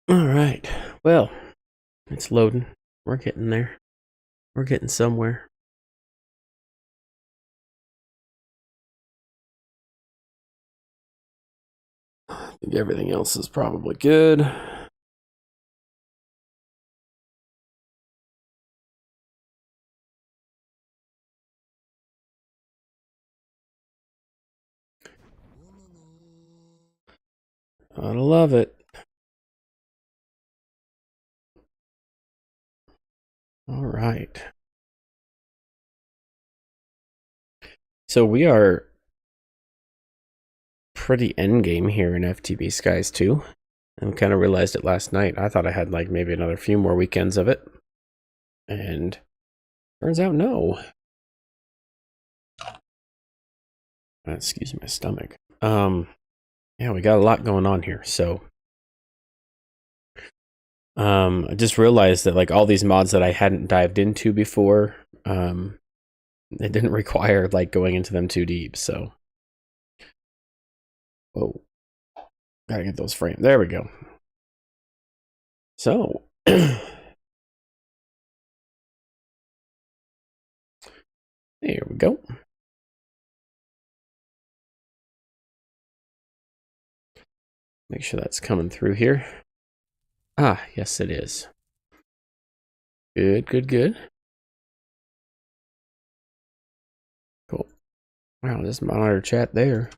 All right. Well, it's loading. We're getting there. We're getting somewhere. I think everything else is probably good. I love it. All right. So we are pretty endgame here in FTB Skies 2. I kind of realized it last night. I thought I had like maybe another few more weekends of it. And turns out no. Excuse my stomach. Yeah, we got a lot going on here. So I just realized that like all these mods that I hadn't dived into before, it didn't require like going into them too deep. So, whoa, gotta get those framed. There we go. So, here we go. Make sure that's coming through here. Ah, yes, it is. Good, good, good. Cool. Wow, just monitor chat there.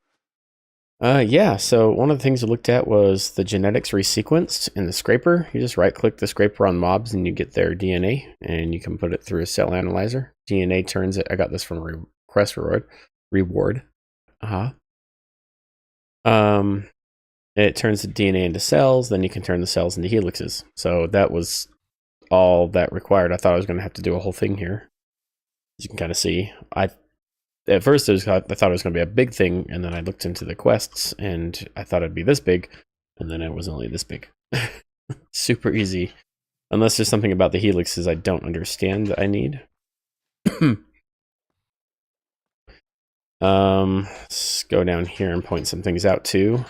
Yeah, so one of the things we looked at was the genetics resequenced in the scraper. You just right-click the scraper on mobs and you get their DNA, and you can put it through a cell analyzer. DNA turns it. I got this from Request Reward. It turns the DNA into cells. Then you can turn the cells into helixes. So that was all that required. I thought I was going to have to do a whole thing here. As you can kind of see, at first I thought it was going to be a big thing, and then I looked into the quests, and I thought it'd be this big, and then it was only this big. Super easy. Unless there's something about the helixes I don't understand that I need. Let's go down here and point some things out too.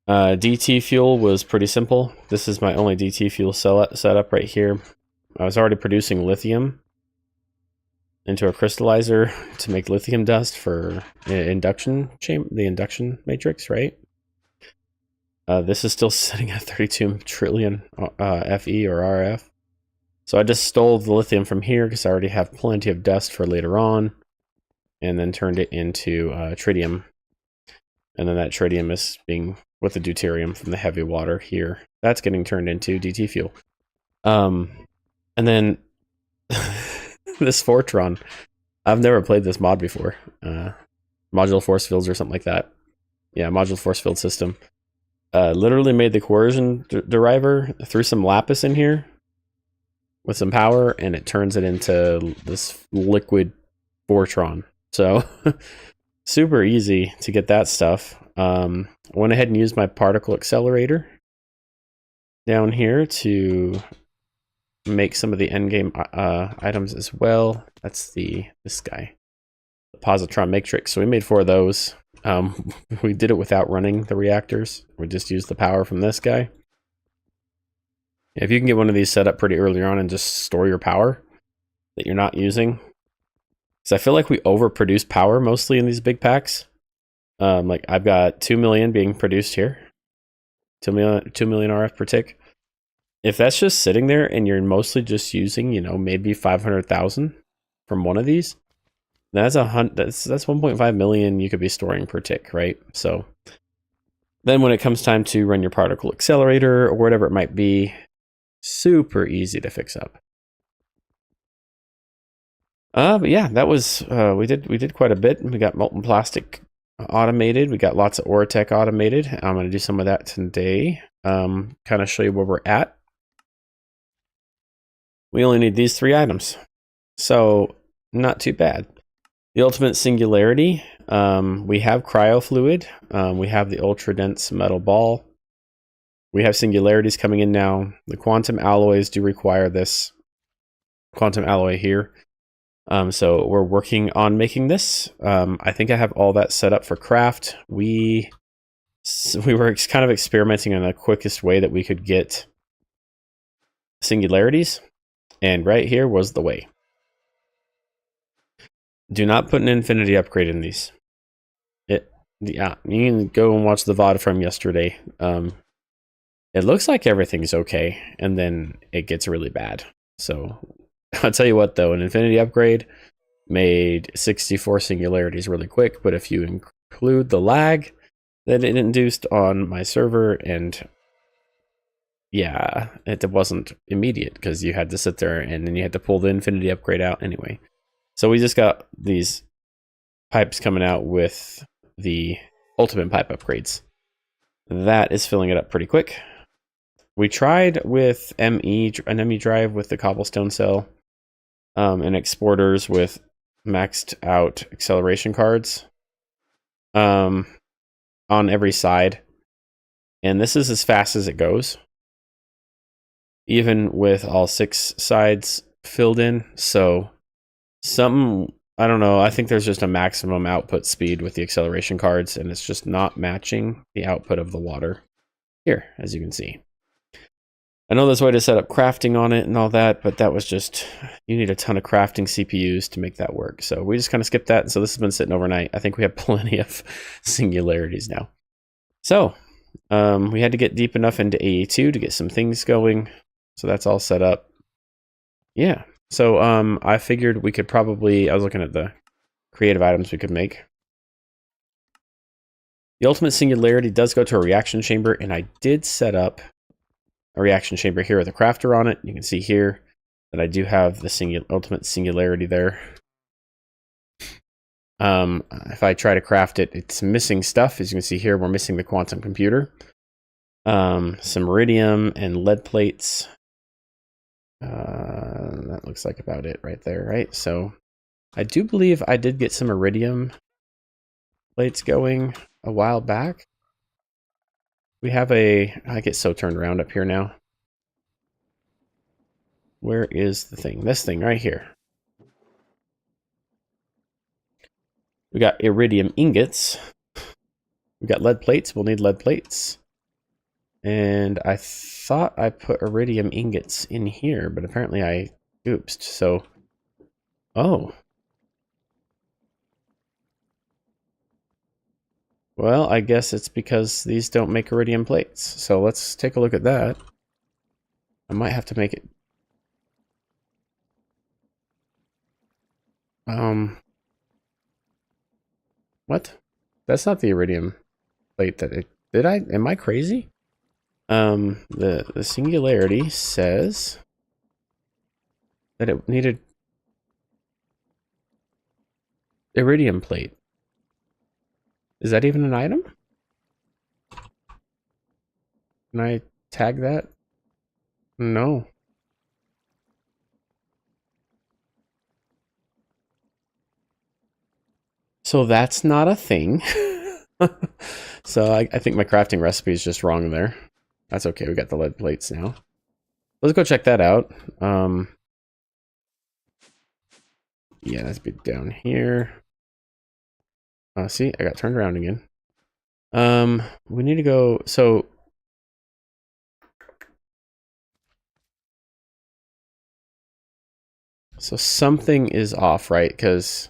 DT fuel was pretty simple. This is my only DT fuel setup right here. I was already producing lithium into a crystallizer to make lithium dust for the induction matrix, right? This is still sitting at 32 trillion FE or RF. So I just stole the lithium from here because I already have plenty of dust for later on, and then turned it into tritium. And then that tritium is being with the deuterium from the heavy water here. That's getting turned into DT fuel. And then this Fortron, I've never played this mod before. Modular force fields or something like that. Yeah, modular force field system. Literally made the coercion deriver, threw some lapis in here with some power, and it turns it into this liquid Fortron. So super easy to get that stuff. I went ahead and used my particle accelerator down here to make some of the endgame items as well. That's this guy, the positron matrix. So we made 4 of those. We did it without running the reactors. We just used the power from this guy. If you can get one of these set up pretty early on and just store your power that you're not using, because I feel like we overproduce power mostly in these big packs. Like I've got 2 million being produced here, 2 million RF per tick. If that's just sitting there and you're mostly just using, maybe 500,000 from one of these, that's 1.5 million you could be storing per tick, right? So then when it comes time to run your particle accelerator or whatever it might be, super easy to fix up. But yeah, that was we did quite a bit. We got molten plastic automated. We got lots of Oratech automated. I'm going to do some of that today. Kind of show you where we're at. We only need these 3 items, so not too bad. The ultimate singularity. We have cryofluid. We have the ultra dense metal ball. We have singularities coming in now. The quantum alloys do require this quantum alloy here. So we're working on making this. I think I have all that set up for craft. We So we were kind of experimenting on the quickest way that we could get singularities, and right here was the way. Do not put an infinity upgrade in these. Yeah, you can go and watch the VOD from yesterday. It looks like everything's okay, and then it gets really bad. So I'll tell you what, though, an infinity upgrade made 64 singularities really quick, but if you include the lag that it induced on my server, and yeah, it wasn't immediate because you had to sit there and then you had to pull the infinity upgrade out anyway. So we just got these pipes coming out with the ultimate pipe upgrades. That is filling it up pretty quick. We tried with an ME drive with the cobblestone cell, and exporters with maxed out acceleration cards on every side. And this is as fast as it goes, even with all 6 sides filled in. So I don't know, I think there's just a maximum output speed with the acceleration cards, and it's just not matching the output of the water here, as you can see. I know there's a way to set up crafting on it and all that, but that was just, you need a ton of crafting CPUs to make that work. So we just kind of skipped that. So this has been sitting overnight. I think we have plenty of singularities now. So we had to get deep enough into AE2 to get some things going. So that's all set up. Yeah. So I figured we could probably, I was looking at the creative items we could make. The ultimate singularity does go to a reaction chamber, and I did set up a reaction chamber here with a crafter on it. You can see here that I do have the ultimate singularity there. If I try to craft it, it's missing stuff. As you can see here, we're missing the quantum computer. Some iridium and lead plates. That looks like about it right there, right? So I do believe I did get some iridium plates going a while back. We have I get so turned around up here now. Where is the thing? This thing right here. We got iridium ingots. We got lead plates. We'll need lead plates. And I thought I put iridium ingots in here, but apparently I oopsed. So, oh. Well, I guess it's because these don't make iridium plates. So let's take a look at that. I might have to make it. What? That's not the iridium plate that it did. Am I crazy? The singularity says that it needed iridium plate. Is that even an item? Can I tag that? No. So that's not a thing. So I think my crafting recipe is just wrong there. That's okay, we got the lead plates now. Let's go check that out. Yeah, that's be down here. See, I got turned around again. We need to go, so something is off, right? Because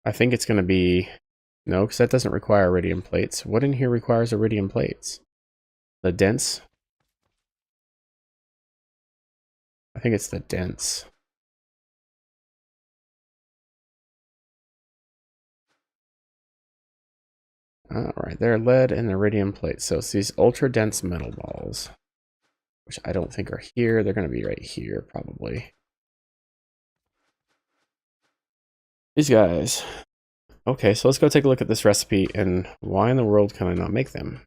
I think it's going to be, no, because that doesn't require iridium plates. What in here requires iridium plates? The dense? I think it's the dense. Alright, they're lead and iridium plates. So it's these ultra dense metal balls, which I don't think are here. They're going to be right here, probably. These guys. Okay, so let's go take a look at this recipe, and why in the world can I not make them?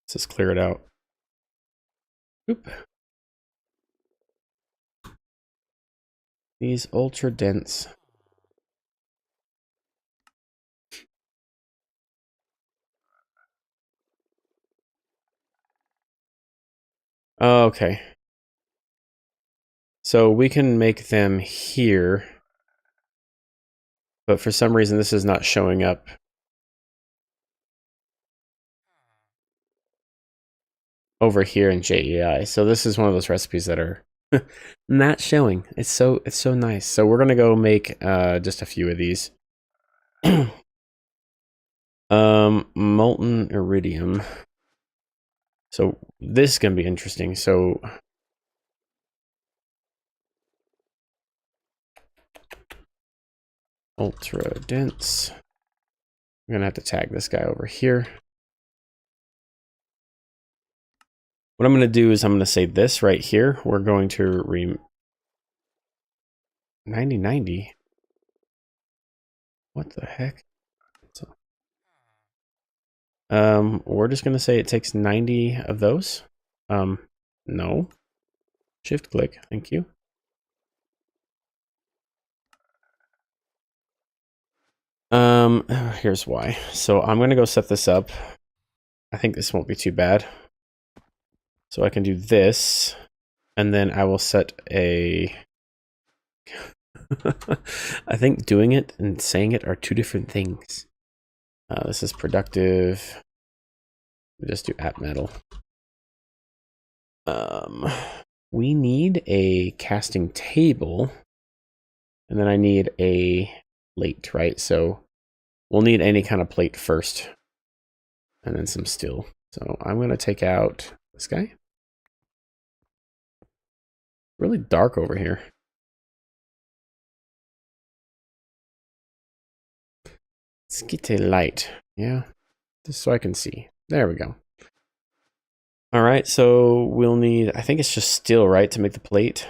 Let's just clear it out. Oop. These ultra dense. Okay. So we can make them here. but for some reason this is not showing up. Over here in JEI. So this is one of those recipes that are not showing. It's so nice. So we're gonna go make just a few of these. Molten iridium. So this is gonna be interesting. So ultra dense. I'm gonna have to tag this guy over here. What I'm gonna do is I'm gonna say this right here. We're going to 9090. What the heck? We're just gonna say it takes 90 of those. No. Shift click, thank you. Here's why. So I'm gonna go set this up. I think this won't be too bad. So I can do this, and then I will set a... I think doing it and saying it are two different things. This is productive. We just do app metal. We need a casting table, and then I need a plate, right? So we'll need any kind of plate first, and then some steel. So I'm going to take out this guy. Really dark over here. Let's get a light. Yeah, just so I can see. There we go. All right, so we'll need, I think it's just steel, right, to make the plate.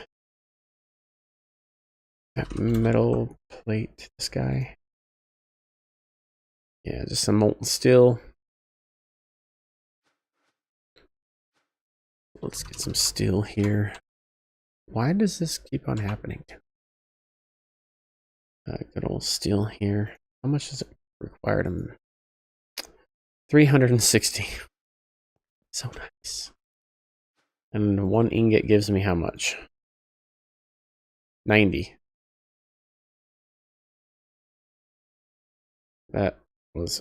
That metal plate, this guy. Yeah, just some molten steel. Let's get some steel here. Why does this keep on happening? Good old steel here. How much does it require to... 360. So nice. And one ingot gives me how much? 90. That was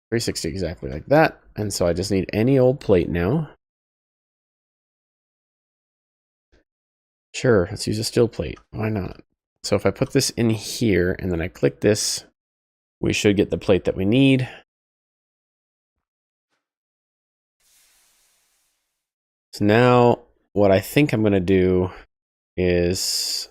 360 exactly like that. And so I just need any old plate now. Sure, let's use a steel plate. Why not? So if I put this in here and then I click this, we should get the plate that we need. So now what I think I'm going to do is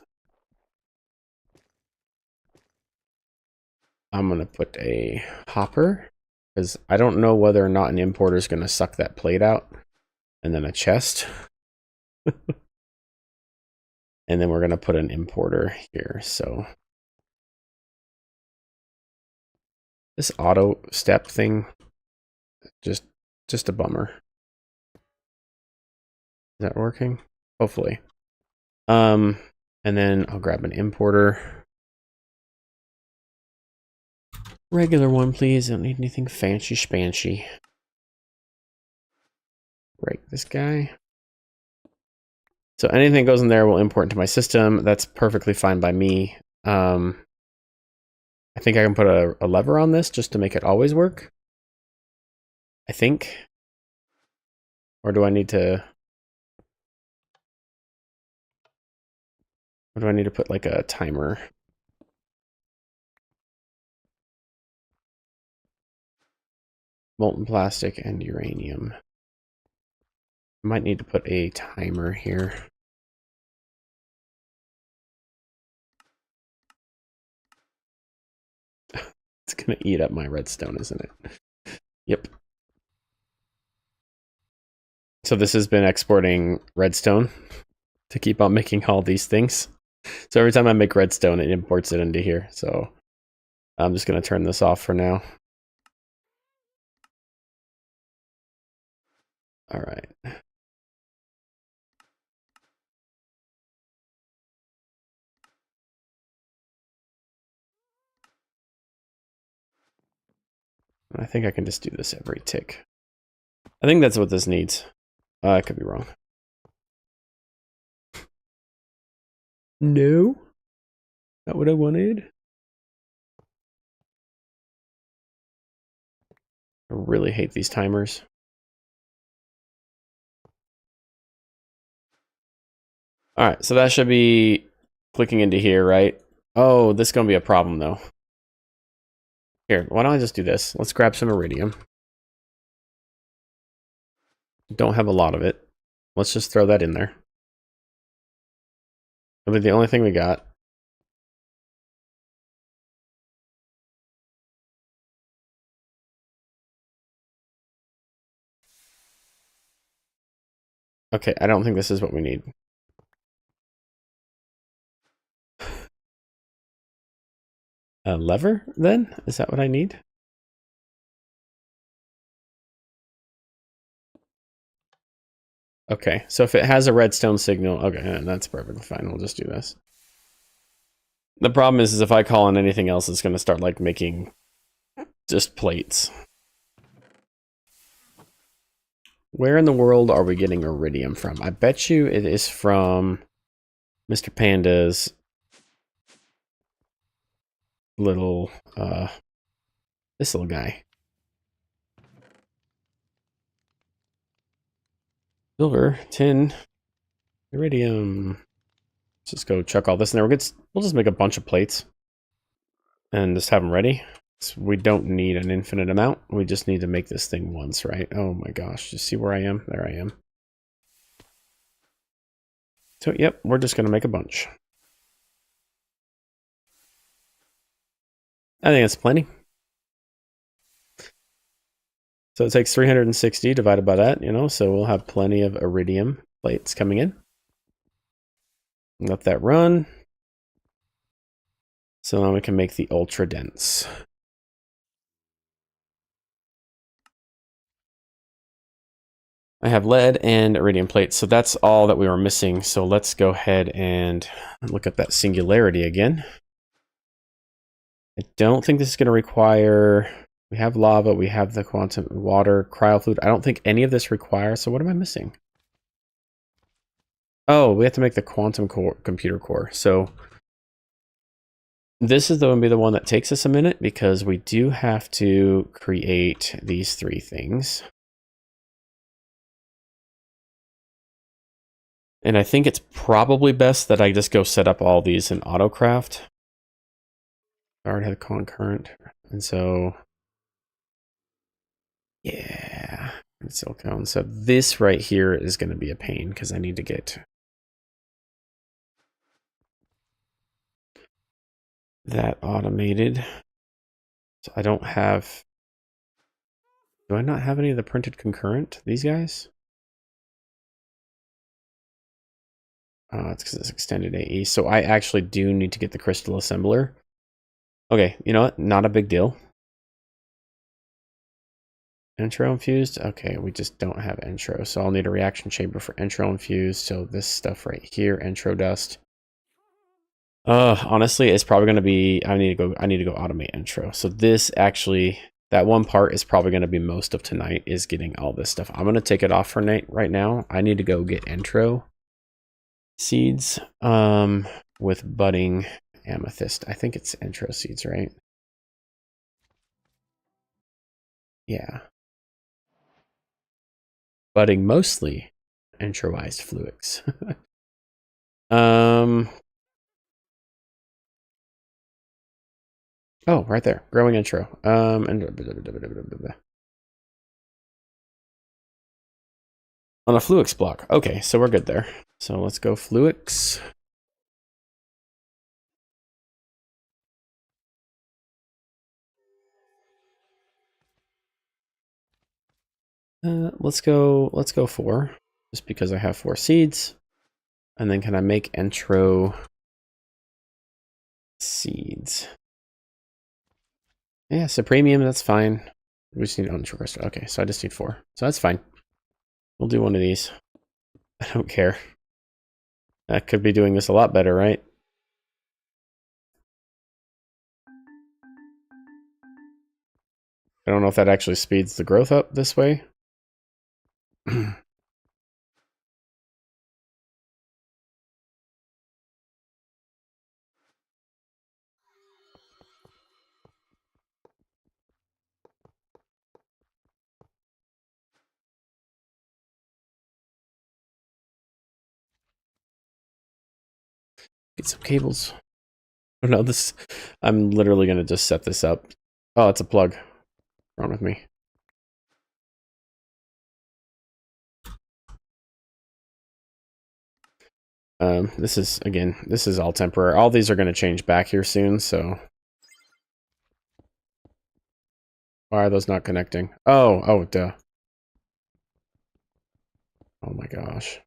I'm going to put a hopper, because I don't know whether or not an importer is going to suck that plate out, and then a chest. And then we're going to put an importer here. So this auto step thing, just a bummer. Is that working? Hopefully. And then I'll grab an importer. Regular one, please. I don't need anything fancy spancy. Break this guy. So anything that goes in there will import into my system. That's perfectly fine by me. I think I can put a lever on this just to make it always work. I think. Or do I need to... Or do I need to put like a timer? Molten plastic and uranium. Might need to put a timer here. It's gonna eat up my redstone, isn't it? Yep. So this has been exporting redstone to keep on making all these things. So every time I make redstone, it imports it into here. So I'm just gonna turn this off for now. All right. I think I can just do this every tick. I think that's what this needs. I could be wrong. No. Not what I wanted. I really hate these timers. All right, so that should be clicking into here, right? Oh, this is going to be a problem, though. Here, why don't I just do this? Let's grab some iridium. Don't have a lot of it. Let's just throw that in there. That'll be the only thing we got. Okay, I don't think this is what we need. A lever, then? Is that what I need? Okay, so if it has a redstone signal, okay, that's perfectly fine. We'll just do this. The problem is if I call on anything else, it's going to start, like, making just plates. Where in the world are we getting iridium from? I bet you it is from Mr. Panda's little, this little guy. Silver, tin, iridium. Let's just go chuck all this in there. We'll just make a bunch of plates and just have them ready. So we don't need an infinite amount. We just need to make this thing once, right? Oh my gosh, just see where I am? There I am. So, yep, we're just going to make a bunch. I think that's plenty. So it takes 360 divided by that, you know, so we'll have plenty of iridium plates coming in. Let that run. So now we can make the ultra dense. I have lead and iridium plates, so that's all that we were missing. So let's go ahead and look up that singularity again. I don't think this is going to require... We have lava, we have the quantum water, cryofluid. I don't think any of this requires, so what am I missing? Oh, we have to make the quantum core, computer core. So this is going to be the one that takes us a minute because we do have to create these three things. And I think it's probably best that I just go set up all these in AutoCraft. I already have concurrent. And so, yeah, silicone. So this right here is going to be a pain because I need to get that automated. So I don't have... Do I not have any of the printed concurrent? These guys? It's because it's extended AE. So I actually do need to get the crystal assembler. Okay, you know what? Not a big deal. Entro infused? Okay, we just don't have entro. So I'll need a reaction chamber for entro infused. So this stuff right here, entro dust. Honestly, it's probably going to be... I need to go automate entro. So this actually... That one part is probably going to be most of tonight, is getting all this stuff. I'm going to take it off for night right now. I need to go get entro seeds with budding amethyst. I think it's entro seeds, right? Yeah. Budding mostly entroized fluix. Oh, right there. Growing intro. On a fluix block. Okay, so we're good there. So let's go fluix. Let's go 4, just because I have 4 seeds. And then can I make entro seeds? Yeah, so premium, that's fine. We just need entro crystal. Okay, so I just need 4. So that's fine. We'll do one of these. I don't care. I could be doing this a lot better, right? I don't know if that actually speeds the growth up this way. Get some cables. Oh no, this... I'm literally going to just set this up. Oh, it's a plug. What's wrong with me? This is, again, this is all temporary. All these are going to change back here soon, so... Why are those not connecting? Oh, duh. Oh my gosh.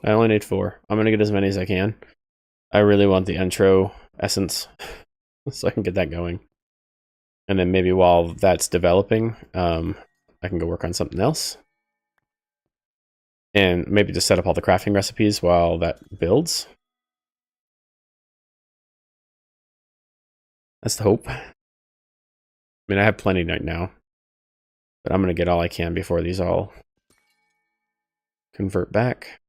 I only need 4. I'm going to get as many as I can. I really want the intro essence, so I can get that going. And then maybe while that's developing, I can go work on something else. And maybe just set up all the crafting recipes while that builds. That's the hope. I mean, I have plenty right now. But I'm going to get all I can before these all convert back.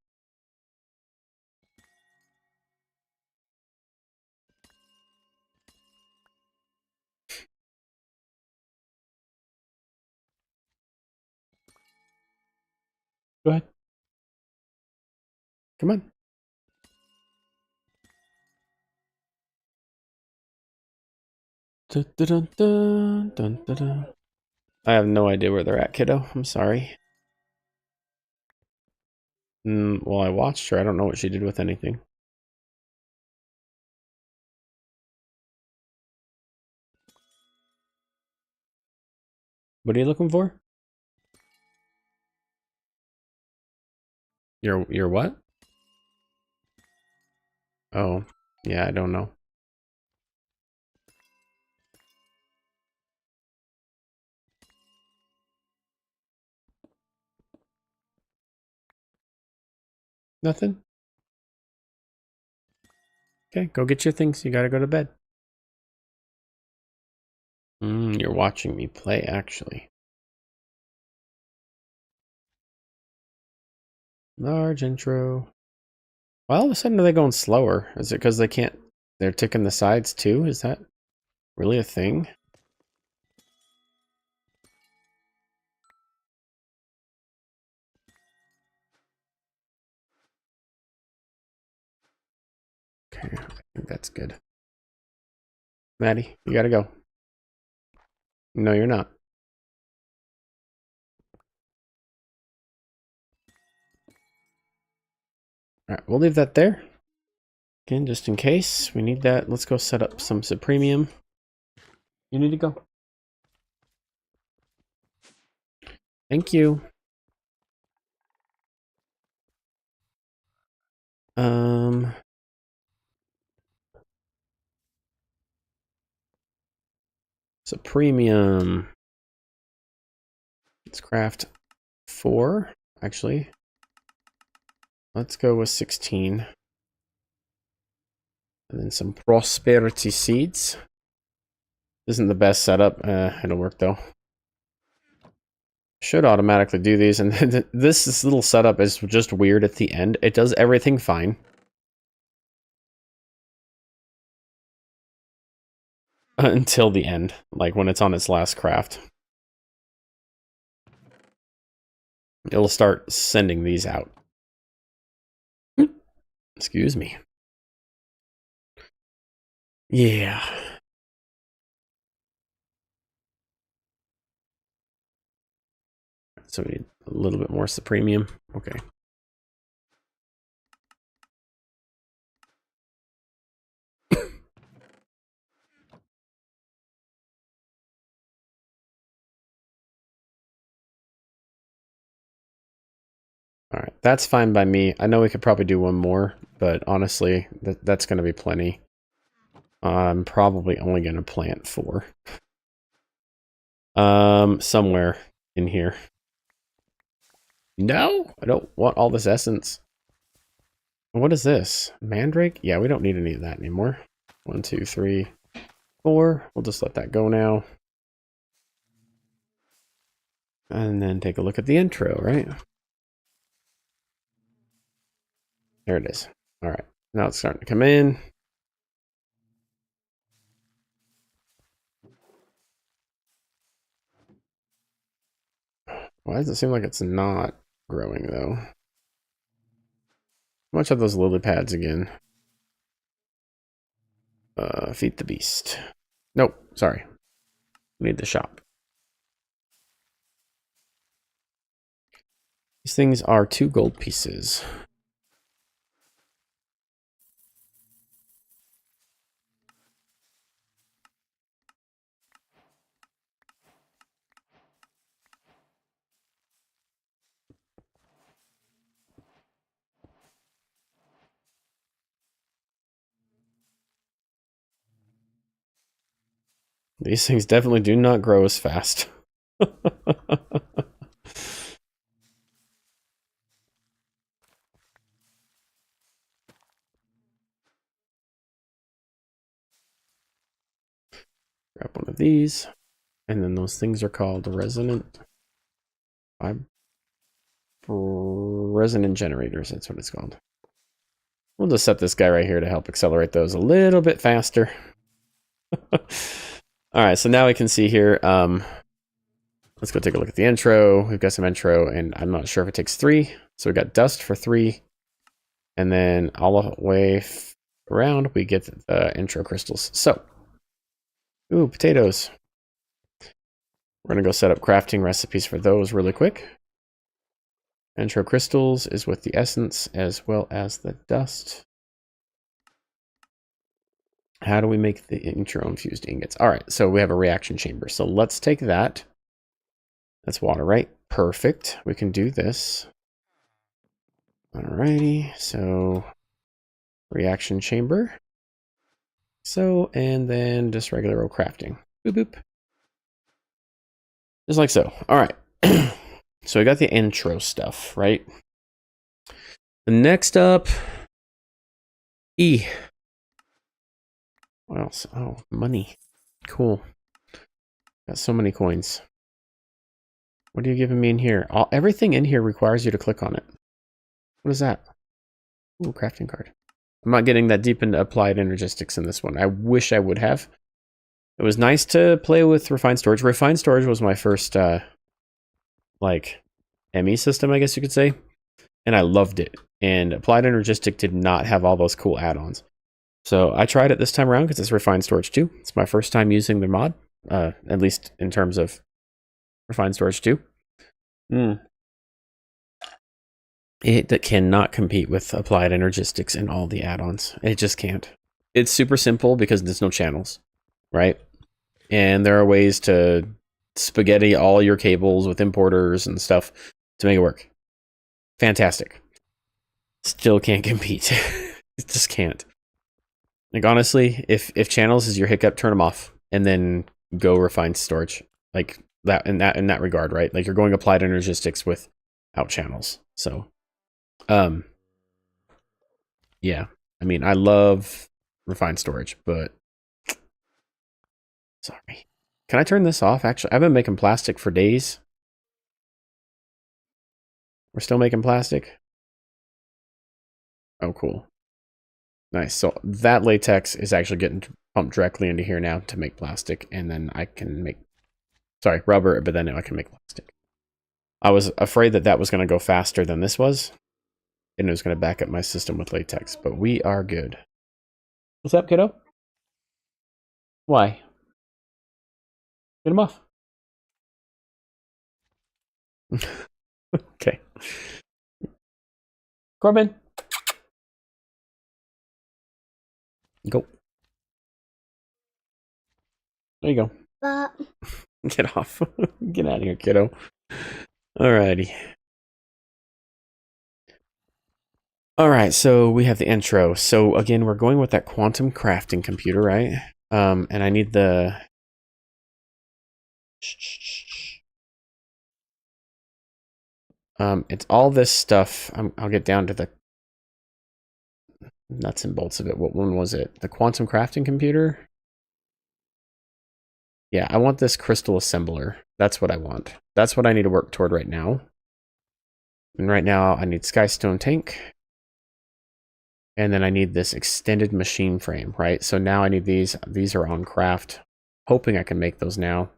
Go ahead. Come on. Dun, dun, dun, dun, dun, dun. I have no idea where they're at, kiddo. I'm sorry. Well, I watched her. I don't know what she did with anything. What are you looking for? Your what? Oh, yeah, I don't know. Nothing? Okay, go get your things. You gotta go to bed. You're watching me play, actually. Large intro. Why all of a sudden are they going slower? Is it because they can't... They're ticking the sides too? Is that really a thing? Okay, I think that's good. Maddie, you gotta go. No, you're not. Alright, we'll leave that there. Again, just in case we need that. Let's go set up some Supremium. You need to go. Thank you. Supremium. Let's craft 4, actually. Let's go with 16. And then some prosperity seeds. Isn't the best setup. It'll work though. Should automatically do these, and this little setup is just weird at the end. It does everything fine. Until the end, like when it's on its last craft. It'll start sending these out. Excuse me. Yeah. So we need a little bit more Supremium. Okay. Alright, that's fine by me. I know we could probably do one more, but honestly, that's going to be plenty. I'm probably only going to plant 4. Somewhere in here. No, I don't want all this essence. What is this? Mandrake? Yeah, we don't need any of that anymore. 1, 2, 3, 4. We'll just let that go now. And then take a look at the intro, right? There it is. All right, now it's starting to come in. Why does it seem like it's not growing, though? How much of those lily pads again? Feed the beast. Nope, sorry. We need the shop. These things are 2 gold pieces. These things definitely do not grow as fast. Grab one of these. And then those things are called resonant generators. That's what it's called. We'll just set this guy right here to help accelerate those a little bit faster. All right, so now we can see here. Let's go take a look at the intro. We've got some intro, and I'm not sure if it takes 3. So we got dust for 3. And then all the way around, we get the intro crystals. So, ooh, potatoes. We're going to go set up crafting recipes for those really quick. Intro crystals is with the essence as well as the dust. How do we make the intro infused ingots? All right, so we have a reaction chamber. So let's take that. That's water, right? Perfect. We can do this. Alrighty, so reaction chamber. So, and then just regular old crafting. Boop, boop. Just like so. All right. So I got the intro stuff, right? The next up, E. What else? Oh, money. Cool. Got so many coins. What are you giving me in here? Everything in here requires you to click on it. What is that? Ooh, crafting card. I'm not getting that deep into applied energistics in this one. I wish I would have. It was nice to play with refined storage. Refined storage was my first, like, ME system, I guess you could say. And I loved it. And applied energistic did not have all those cool add-ons. So I tried it this time around because it's refined storage 2. It's my first time using the mod, at least in terms of refined storage 2. It cannot compete with applied energistics and all the add-ons. It just can't. It's super simple because there's no channels, right? And there are ways to spaghetti all your cables with importers and stuff to make it work. Fantastic. Still can't compete. It just can't. Like, honestly, if channels is your hiccup, turn them off and then go refined storage. Like that in that regard, right? Like you're going applied energistics without channels. So yeah. I mean, I love refined storage, but sorry. Can I turn this off? Actually, I've been making plastic for days. We're still making plastic. Oh, cool. Nice. So that latex is actually getting pumped directly into here now to make plastic, and then I can make, sorry, rubber, but then I can make plastic. I was afraid that that was going to go faster than this was, and it was going to back up my system with latex, but we are good. What's up, kiddo? Why? Get him off. Okay. Corbin. Go. There you go. Get off. Get out of here, kiddo. Alrighty. Alright, so we have the intro. So again, we're going with that quantum crafting computer, right? And I need the... it's all this stuff. I'll get down to the nuts and bolts of it. What one was it? The quantum crafting computer? Yeah, I want this crystal assembler. That's what I want. That's what I need to work toward right now. And right now I need Skystone Tank. And then I need this extended machine frame, right? So now I need these. These are on craft. Hoping I can make those now.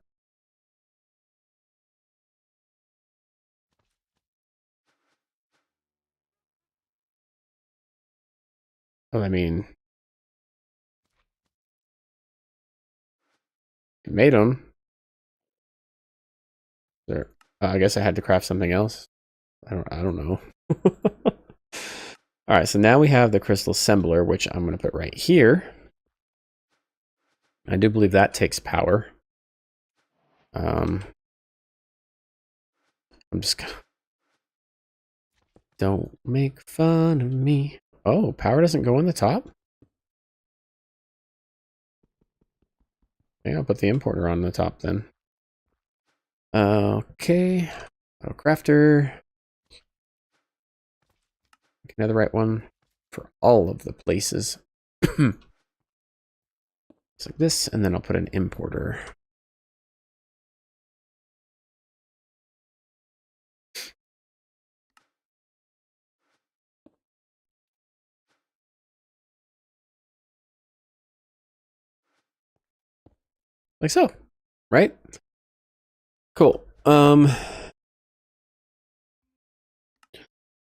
Well, I mean, made them. There. I guess I had to craft something else. I don't know. All right, so now we have the crystal assembler, which I'm going to put right here. I do believe that takes power. I'm just gonna... Don't make fun of me. Oh, power doesn't go on the top? Yeah, I'll put the importer on the top then. Okay. Auto crafter. Another right one for all of the places. Just like this, and then I'll put an importer. Like so, right? Cool.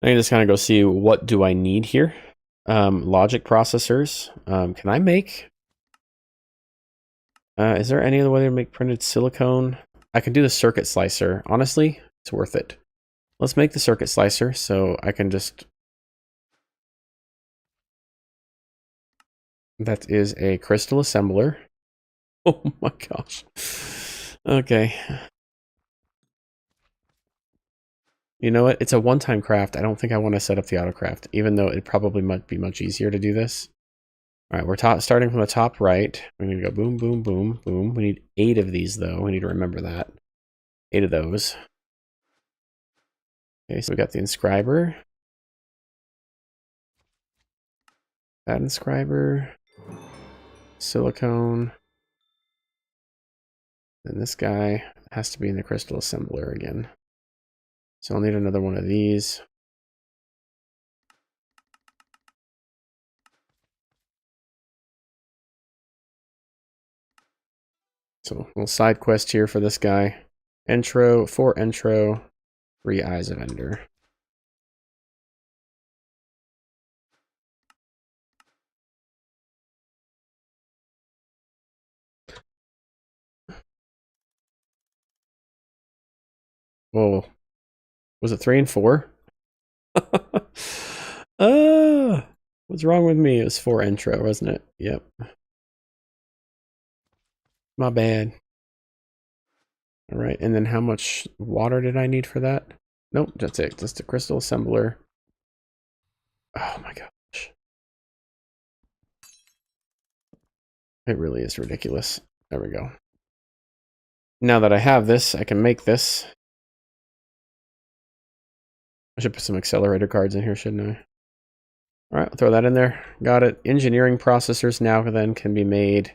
I can just kind of go see what do I need here. Logic processors. Can I make... is there any other way to make printed silicone? I can do the circuit slicer. Honestly, it's worth it. Let's make the circuit slicer so I can just... That is a crystal assembler. Oh my gosh. Okay. You know what? It's a one-time craft. I don't think I want to set up the autocraft, even though it probably might be much easier to do this. All right, we're starting from the top right. We're going to go boom, boom, boom, boom. We need 8 of these, though. We need to remember that. 8 of those. Okay, so we got the inscriber. That inscriber. Silicone. And this guy has to be in the crystal assembler again. So I'll need another one of these. So a little side quest here for this guy. Intro, 4 intro, 3 eyes of Ender. Whoa. Was it 3 and 4? What's wrong with me? It was 4 intro, wasn't it? Yep. My bad. All right, and then how much water did I need for that? Nope, that's it. Just a crystal assembler. Oh my gosh. It really is ridiculous. There we go. Now that I have this, I can make this. I should put some accelerator cards in here, shouldn't I? All right, I'll throw that in there. Got it. Engineering processors now then can be made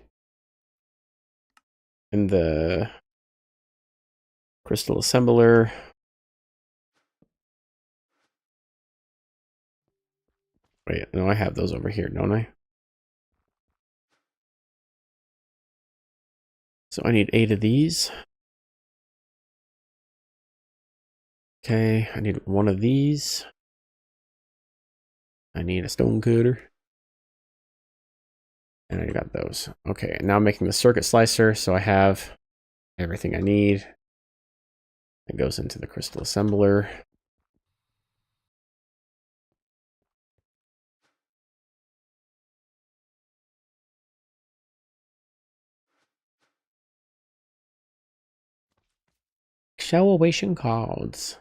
in the crystal assembler. Wait, no, I have those over here, don't I? So I need 8 of these. Okay, I need 1 of these. I need a stone cutter. And I got those. Okay, now I'm making the circuit slicer, so I have everything I need. It goes into the crystal assembler. Acceleration cards.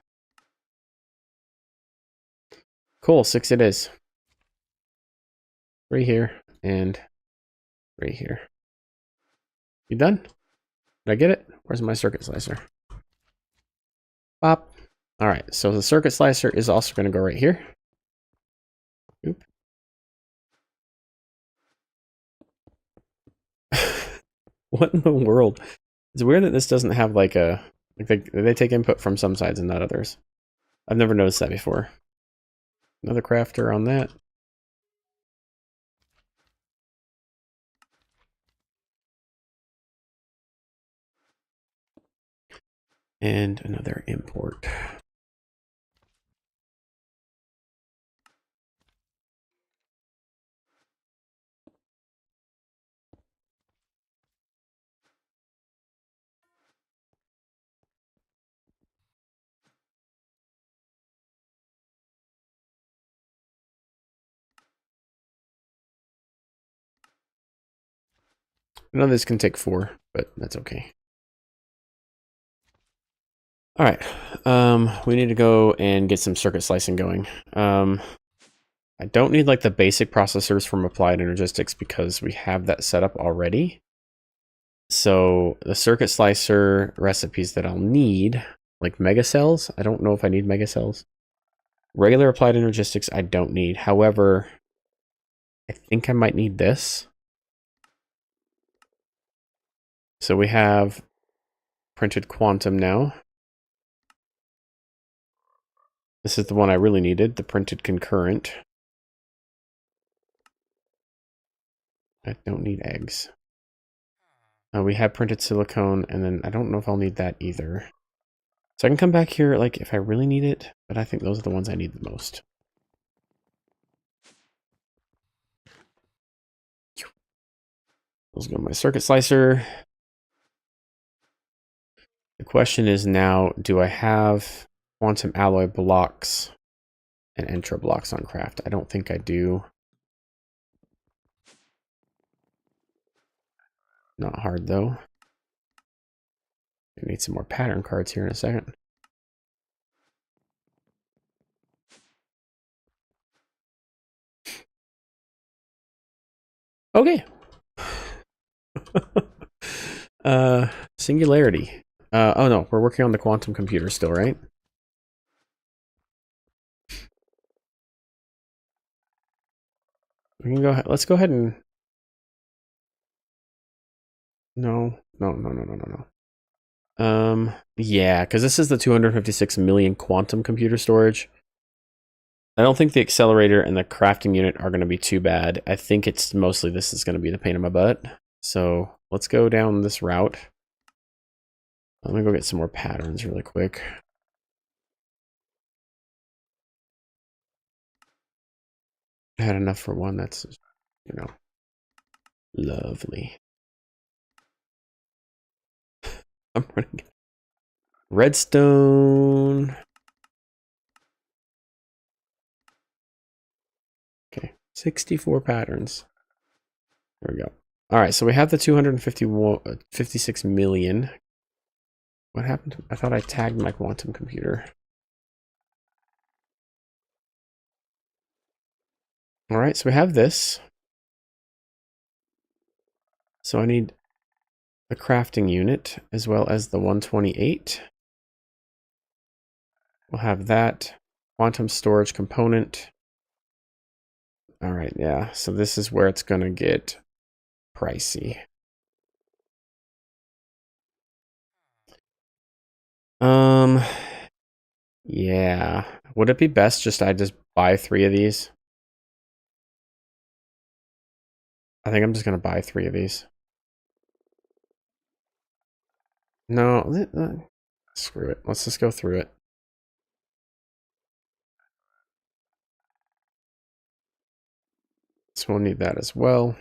Cool, 6 it is. 3 here and 3 here. You done? Did I get it? Where's my circuit slicer? Pop. All right, so the circuit slicer is also going to go right here. Oop. What in the world? It's weird that this doesn't have like a... Like they take input from some sides and not others. I've never noticed that before. Another crafter on that. And another import. I know this can take 4, but that's okay. All right, we need to go and get some circuit slicing going. I don't need like the basic processors from Applied Energistics because we have that set up already. So the circuit slicer recipes that I'll need, like megacells, I don't know if I need megacells. Regular Applied Energistics, I don't need. However, I think I might need this. So we have printed quantum now. This is the one I really needed, the printed concurrent. I don't need eggs. We have printed silicone, and then I don't know if I'll need that either. So I can come back here, like, if I really need it, but I think those are the ones I need the most. Those go to my circuit slicer. The question is now, do I have quantum alloy blocks and Entra blocks on craft? I don't think I do. Not hard, though. I need some more pattern cards here in a second. Okay. Singularity. Oh no, we're working on the quantum computer still, right? We can go ahead. Let's go ahead and... No. Yeah, because this is the 256 million quantum computer storage. I don't think the accelerator and the crafting unit are going to be too bad. I think it's mostly this is going to be the pain in my butt. So let's go down this route. Let me go get some more patterns really quick. I had enough for one. That's, you know, lovely. I'm running. Redstone. Okay, 64 patterns. There we go. All right, so we have the 256 million. What happened? I thought I tagged my quantum computer. All right, so we have this. So I need the crafting unit as well as the 128. We'll have that quantum storage component. All right, yeah. So this is where it's going to get pricey. Yeah. Would it be best I just buy 3 of these? I think I'm just going to buy 3 of these. No, screw it. Let's just go through it. So we'll need that as well.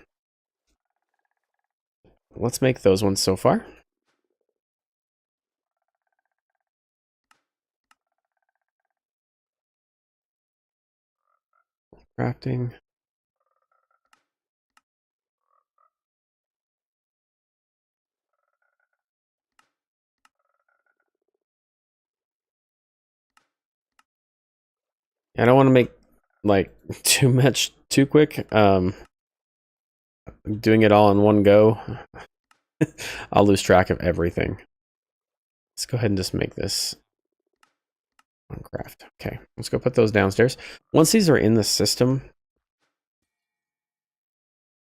Let's make those ones so far. Crafting. I don't want to make like too much too quick. Doing it all in one go, I'll lose track of everything. Let's go ahead and just make this on craft. Okay, let's go put those downstairs. Once these are in the system,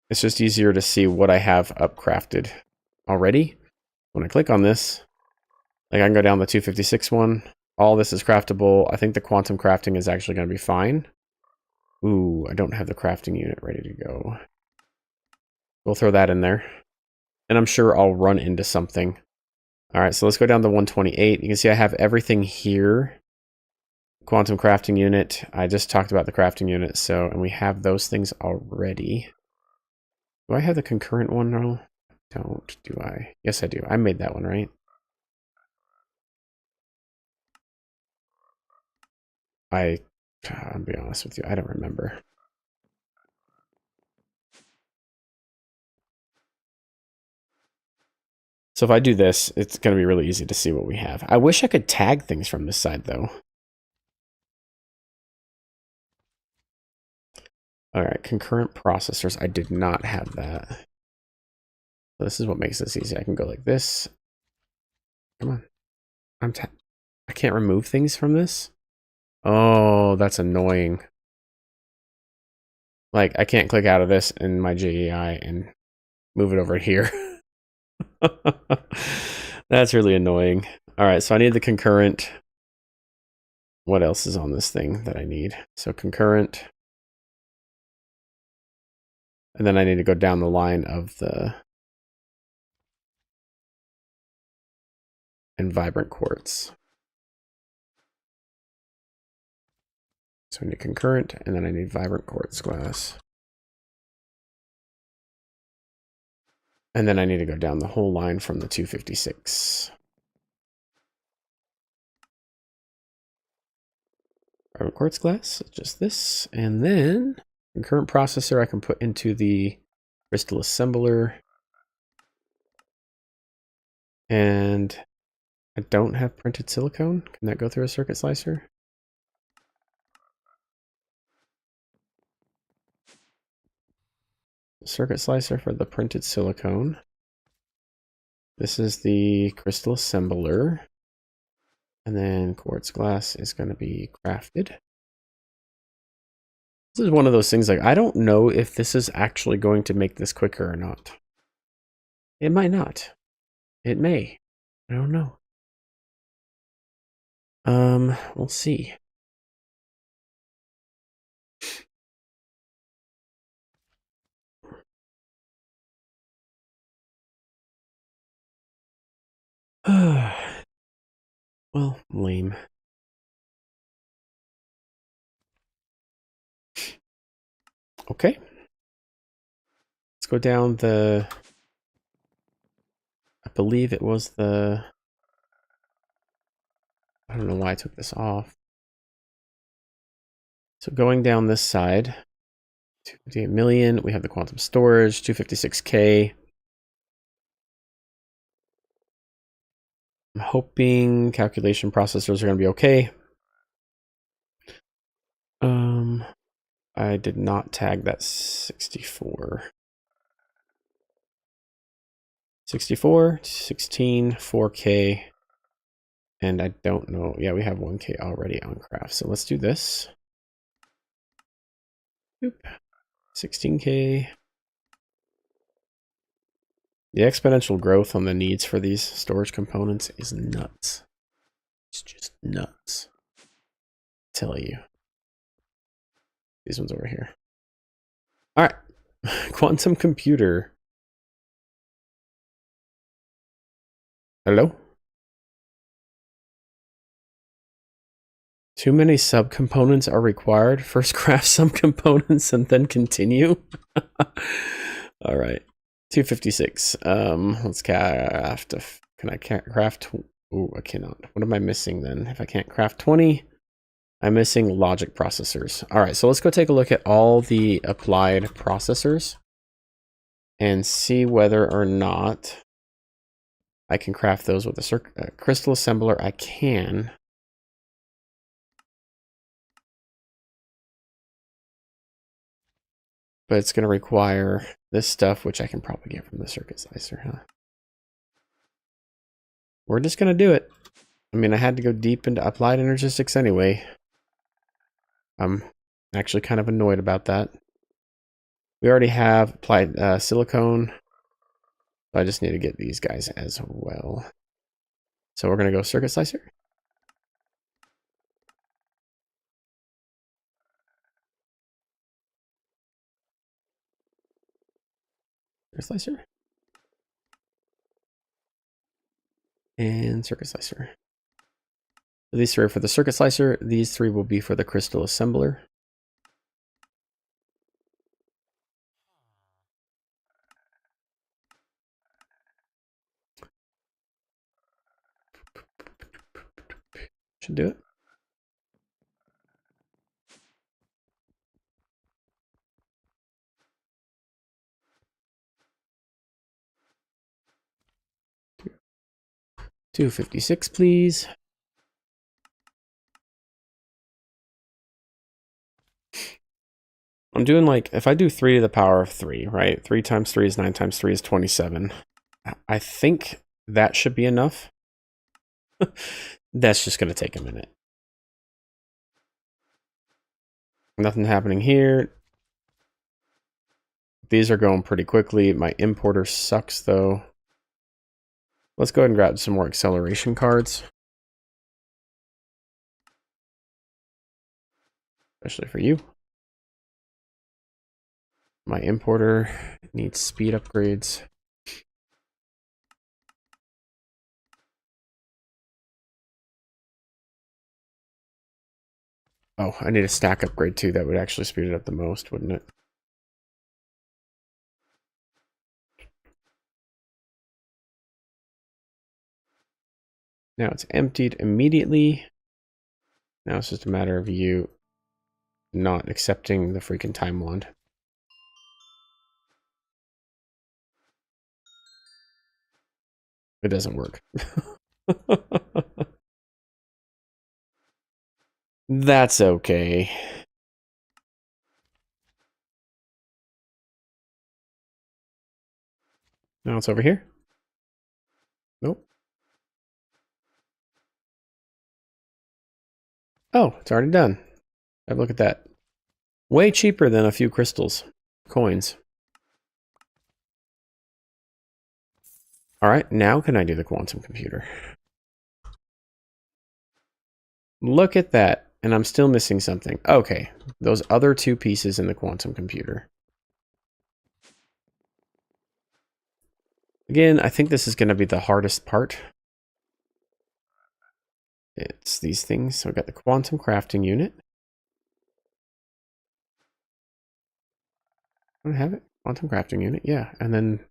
it's just easier to see what I have upcrafted already When I click on this, like I can go down the 256 one. All this is craftable. I think the quantum crafting is actually going to be fine. Ooh, I don't have the crafting unit ready to go. We'll throw that in there. And I'm sure I'll run into something. All right, so let's go down to 128. You can see I have everything here. Quantum crafting unit. I just talked about the crafting unit, so, and we have those things already. Do I have the concurrent one now? Don't, do I? Yes, I do. I made that one, right? I'll be honest with you, I don't remember. So if I do this, it's going to be really easy to see what we have. I wish I could tag things from this side, though. All right, concurrent processors. I did not have that. So this is what makes this easy. I can go like this. Come on. I can't remove things from this? Oh, that's annoying. Like, I can't click out of this in my JEI and move it over here. That's really annoying. All right, so I need the concurrent. What else is on this thing that I need? So concurrent. And then I need to go down the line of the and vibrant quartz. So I need concurrent, and then I need vibrant quartz glass. And then I need to go down the whole line from the 256. Vibrant quartz glass, just this. And then concurrent processor I can put into the crystal assembler. And I don't have printed silicone. Can that go through a circuit slicer? Circuit slicer for the printed silicone. This is the crystal assembler. And then quartz glass is going to be crafted. This is one of those things, like, I don't know if this is actually going to make this quicker or not. It might not. It may. I don't know. We'll see. Well, lame. Okay. Let's go down the... I believe it was the... I don't know why I took this off. So going down this side, 258 million, we have the quantum storage, 256K. I'm hoping calculation processors are going to be okay. I did not tag that 64. 64, 16, 4K, and I don't know. Yeah, we have 1K already on craft. So let's do this. Oop. 16K. The exponential growth on the needs for these storage components is nuts. It's just nuts. I tell you. These ones over here. All right. Quantum computer. Hello? Too many subcomponents are required. First craft some components and then continue. All right. 256. Let's craft. Can I craft? Ooh, I cannot. What am I missing then? If I can't craft 20, I'm missing logic processors. All right, so let's go take a look at all the applied processors and see whether or not I can craft those with a crystal assembler. I can. But it's going to require this stuff, which I can probably get from the circuit slicer, huh? We're just going to do it. I mean, I had to go deep into applied energistics anyway. I'm actually kind of annoyed about that. We already have applied silicone. I just need to get these guys as well. So we're going to go circuit slicer. Slicer. And circuit slicer. So these three are for the circuit slicer. These three will be for the crystal assembler. Should do it. $256, please. I'm doing like, if I do 3 to the power of 3, right? 3 times 3 is 9 times 3 is 27. I think that should be enough. That's just going to take a minute. Nothing happening here. These are going pretty quickly. My importer sucks, though. Let's go ahead and grab some more acceleration cards. Especially for you. My importer needs speed upgrades. Oh, I need a stack upgrade too. That would actually speed it up the most, wouldn't it? Now it's emptied immediately. Now it's just a matter of you not accepting the freaking time wand. It doesn't work. That's okay. Now it's over here. Nope. Oh, it's already done. Have a look at that. Way cheaper than a few crystals. Coins. Alright, now can I do the quantum computer? Look at that. And I'm still missing something. Okay, those other two pieces in the quantum computer. Again, I think this is going to be the hardest part. It's these things. So we've got the quantum crafting unit. I don't have it. Quantum crafting unit, yeah. And then,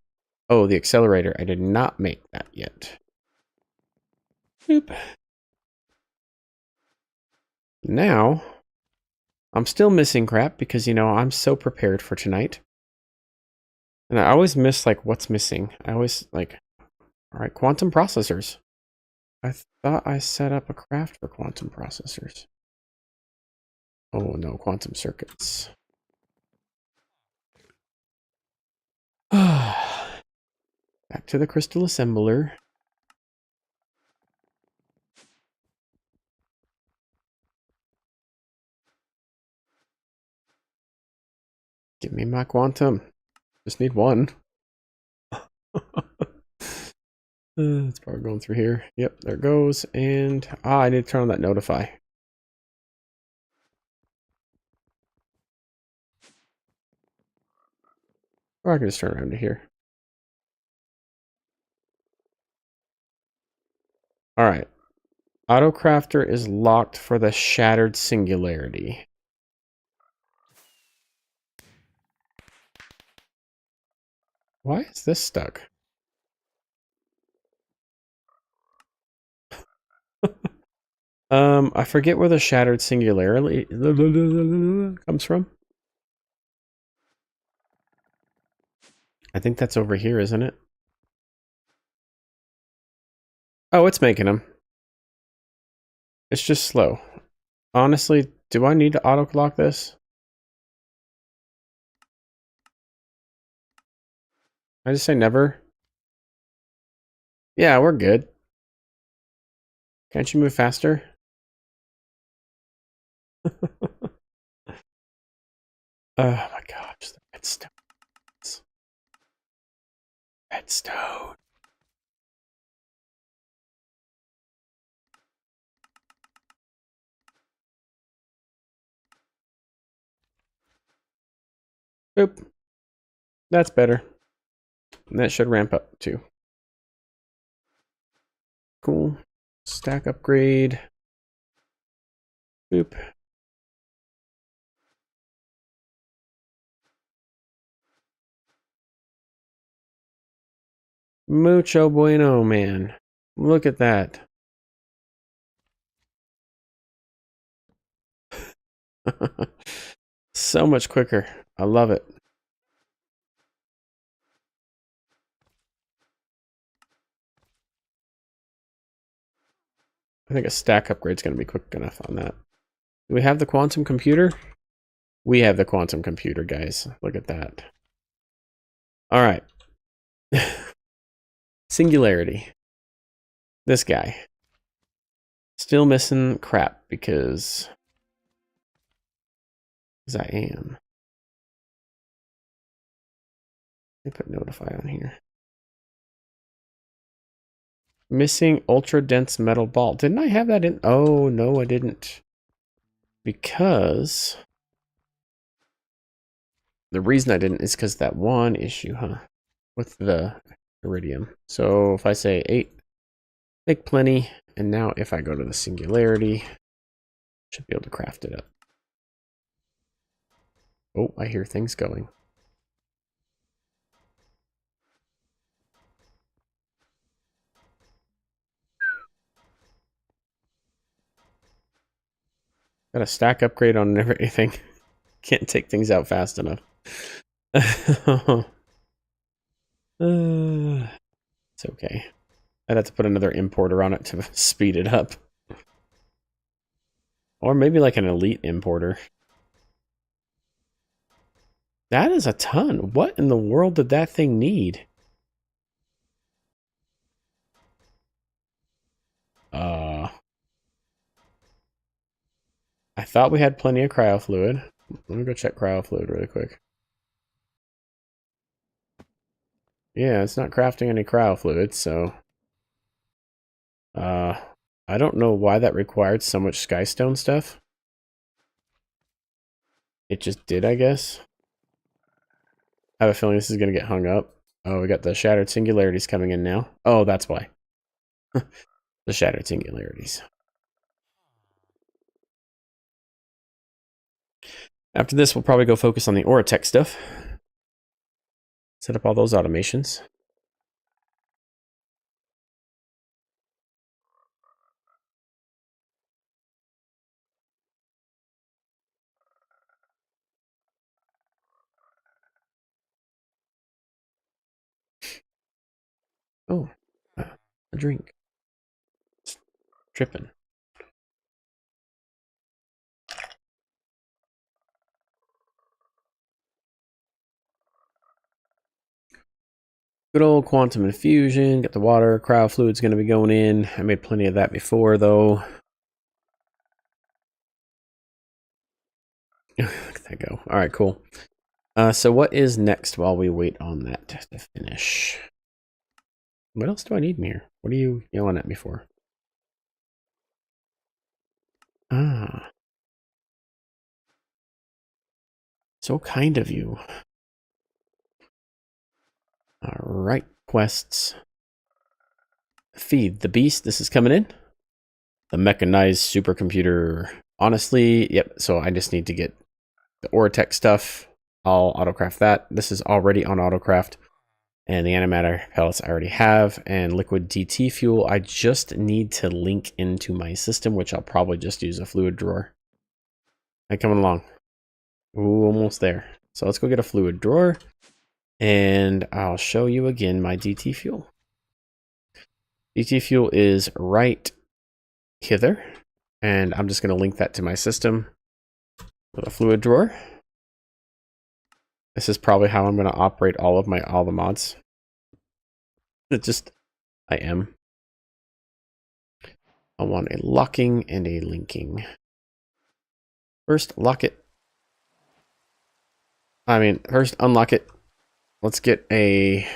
oh, the accelerator. I did not make that yet. Boop. Now, I'm still missing crap because, you know, I'm so prepared for tonight. And I always miss, like, what's missing. I always, like, all right, quantum processors. I thought I set up a craft for quantum processors. Oh, no, quantum circuits. Back to the crystal assembler. Give me my quantum. Just need one. It's probably going through here. Yep, there it goes. And I need to turn on that notify. Or I can just turn around to here. All right. Autocrafter is locked for the shattered singularity. Why is this stuck? I forget where the shattered singularity comes from. I think that's over here, isn't it? Oh, it's making them. It's just slow. Honestly, do I need to auto-clock this? I just say never? Yeah, we're good. Can't you move faster? Oh my gosh, the redstone. Redstone. Oop. That's better. And that should ramp up too. Cool. Stack upgrade. Boop. Mucho bueno, man. Look at that. So much quicker. I love it. I think a stack upgrade is going to be quick enough on that. Do we have the quantum computer? We have the quantum computer, guys. Look at that. All right. Singularity. This guy. Still missing crap because I am. Let me put notify on here. Missing ultra dense metal ball. Didn't I have that in? Oh, no, I didn't. Because the reason I didn't is because that one issue, huh? With the iridium. So if I say 8, make plenty. And now if I go to the singularity, should be able to craft it up. Oh, I hear things going. Got a stack upgrade on everything. Can't take things out fast enough. It's okay. I'd have to put another importer on it to speed it up. Or maybe like an elite importer. That is a ton. What in the world did that thing need? I thought we had plenty of cryo fluid. Let me go check cryo fluid really quick. Yeah, it's not crafting any cryo fluid, so... I don't know why that required so much skystone stuff. It just did, I guess. I have a feeling this is going to get hung up. Oh, we got the shattered singularities coming in now. Oh, that's why. The shattered singularities. After this, we'll probably go focus on the Auratech stuff. Set up all those automations. Oh, a drink. It's tripping. Good old quantum infusion. Got the water. Cryo fluid's going to be going in. I made plenty of that before, though. Look at that go. All right, cool. So what is next while we wait on that to finish? What else do I need in here? What are you yelling at me for? Ah. So kind of you. All right, quests. Feed the beast. This is coming in. The mechanized supercomputer. Honestly, yep. So I just need to get the Auratech stuff. I'll autocraft that. This is already on autocraft. And the antimatter pellets I already have. And liquid DT fuel, I just need to link into my system, which I'll probably just use a fluid drawer. Hi, coming along. Ooh, almost there. So let's go get a fluid drawer. And I'll show you again my DT fuel. DT fuel is right hither. And I'm just going to link that to my system with a fluid drawer. This is probably how I'm going to operate all the mods. I am. I want a locking and a linking. First, lock it. First unlock it. Let's get a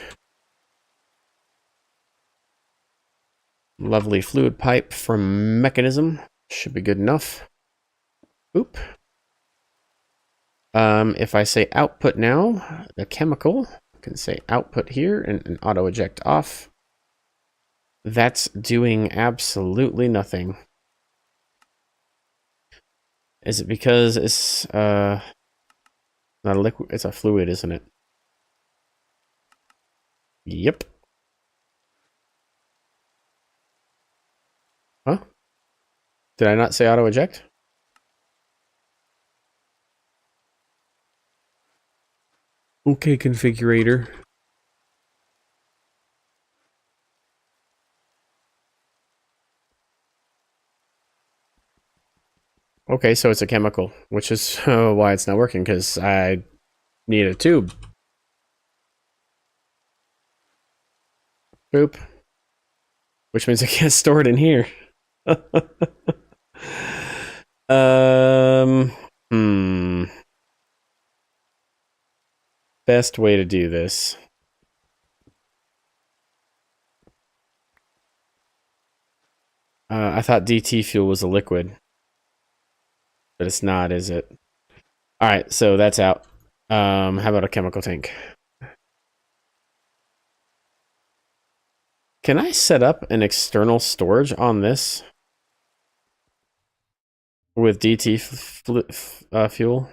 Lovely fluid pipe from mechanism. Should be good enough. Oop. If I say output now, the chemical can say output here and auto eject off. That's doing absolutely nothing. Is it because it's not a liquid? It's a fluid, isn't it? Yep. Huh? Did I not say auto eject? Okay, configurator. Okay, so it's a chemical, which is why it's not working, because I need a tube. Boop. Which means I can't store it in here. Hmm. Best way to do this. I thought DT fuel was a liquid. But it's not, is it? Alright, so that's out. How about a chemical tank? Can I set up an external storage on this? With DT fuel?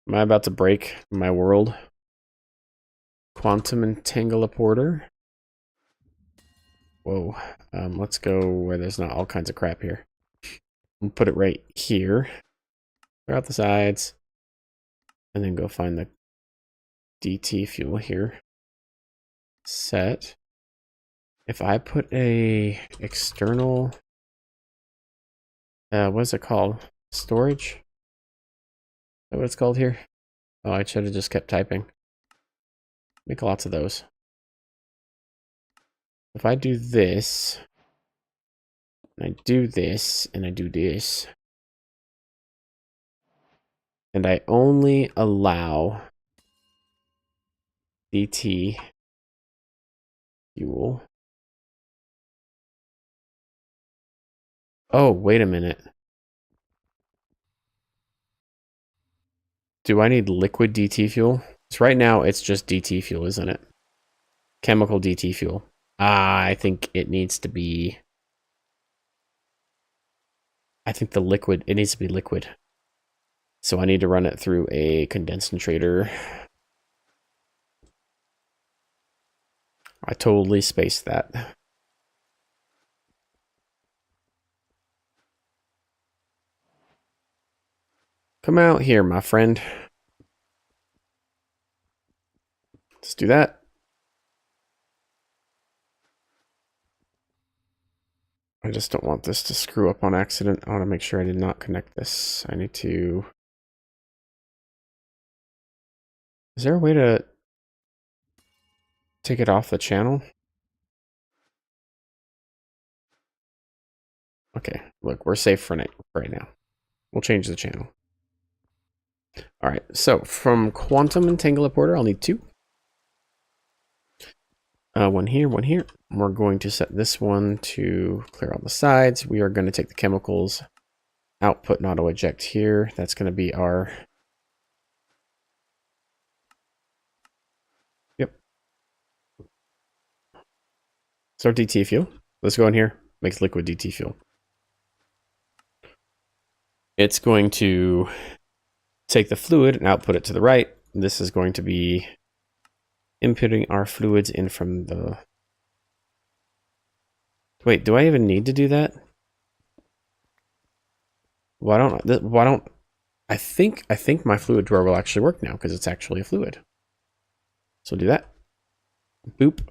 Am I about to break my world? Quantum entangleporter. Whoa. Let's go where there's not all kinds of crap here. We'll put it right here. Clear out the sides. And then go find the DT fuel here. Set. If I put a external... what is it called? Storage? Is that what it's called here? Oh, I should have just kept typing. Make lots of those. If I do this, and I do this, and I do this, and I only allow DT fuel. Oh, wait a minute. Do I need liquid DT fuel? Because right now it's just DT fuel, isn't it? Chemical DT fuel. I think it needs to be... I think the liquid, it needs to be liquid. So I need to run it through a condensator. I totally spaced that. Come out here, my friend. Let's do that. I just don't want this to screw up on accident. I want to make sure I did not connect this. I need to... Is there a way to take it off the channel? Okay, look, we're safe for right now. We'll change the channel. All right, so from Quantum entangleporter, I'll need two. One here, one here. We're going to set this one to clear all the sides. We are going to take the chemicals, output and auto eject here. That's going to be our... Yep. So DT fuel. Let's go in here. Makes liquid DT fuel. It's going to take the fluid and output it to the right. This is going to be inputting our fluids in from the... Wait, do I even need to do that? Why don't I think my fluid drawer will actually work now because it's actually a fluid. So do that. Boop.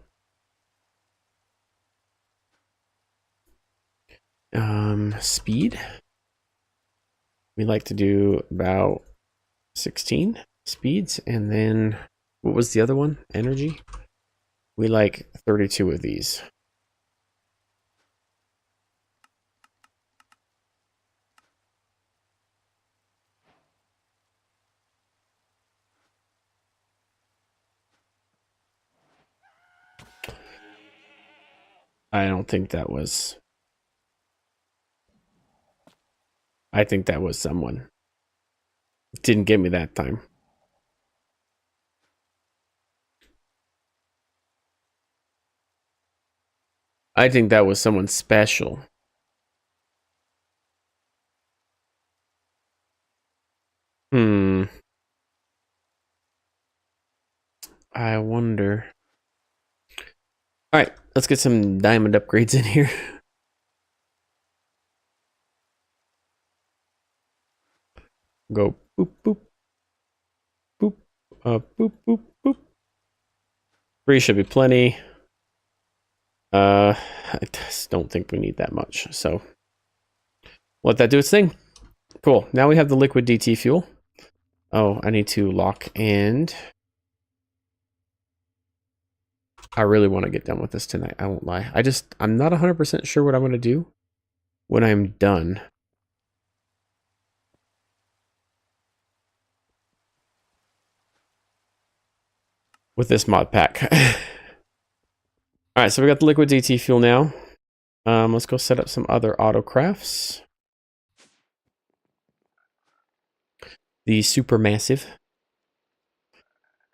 Speed. We like to do about 16 speeds, and then what was the other one? Energy. We like 32 of these. I don't think that was... I think that was someone. Didn't get me that time. I think that was someone special. I wonder. Alright, let's get some diamond upgrades in here. Go boop, boop, boop, boop, boop, boop. 3 should be plenty. I just don't think we need that much, so let that do its thing. Cool. Now we have the liquid DT fuel. Oh, I need to lock and I really want to get done with this tonight. I won't lie. I'm not 100% sure what I'm going to do when I'm done. With this mod pack. Alright, so we got the liquid DT fuel now. Let's go set up some other auto crafts. The supermassive.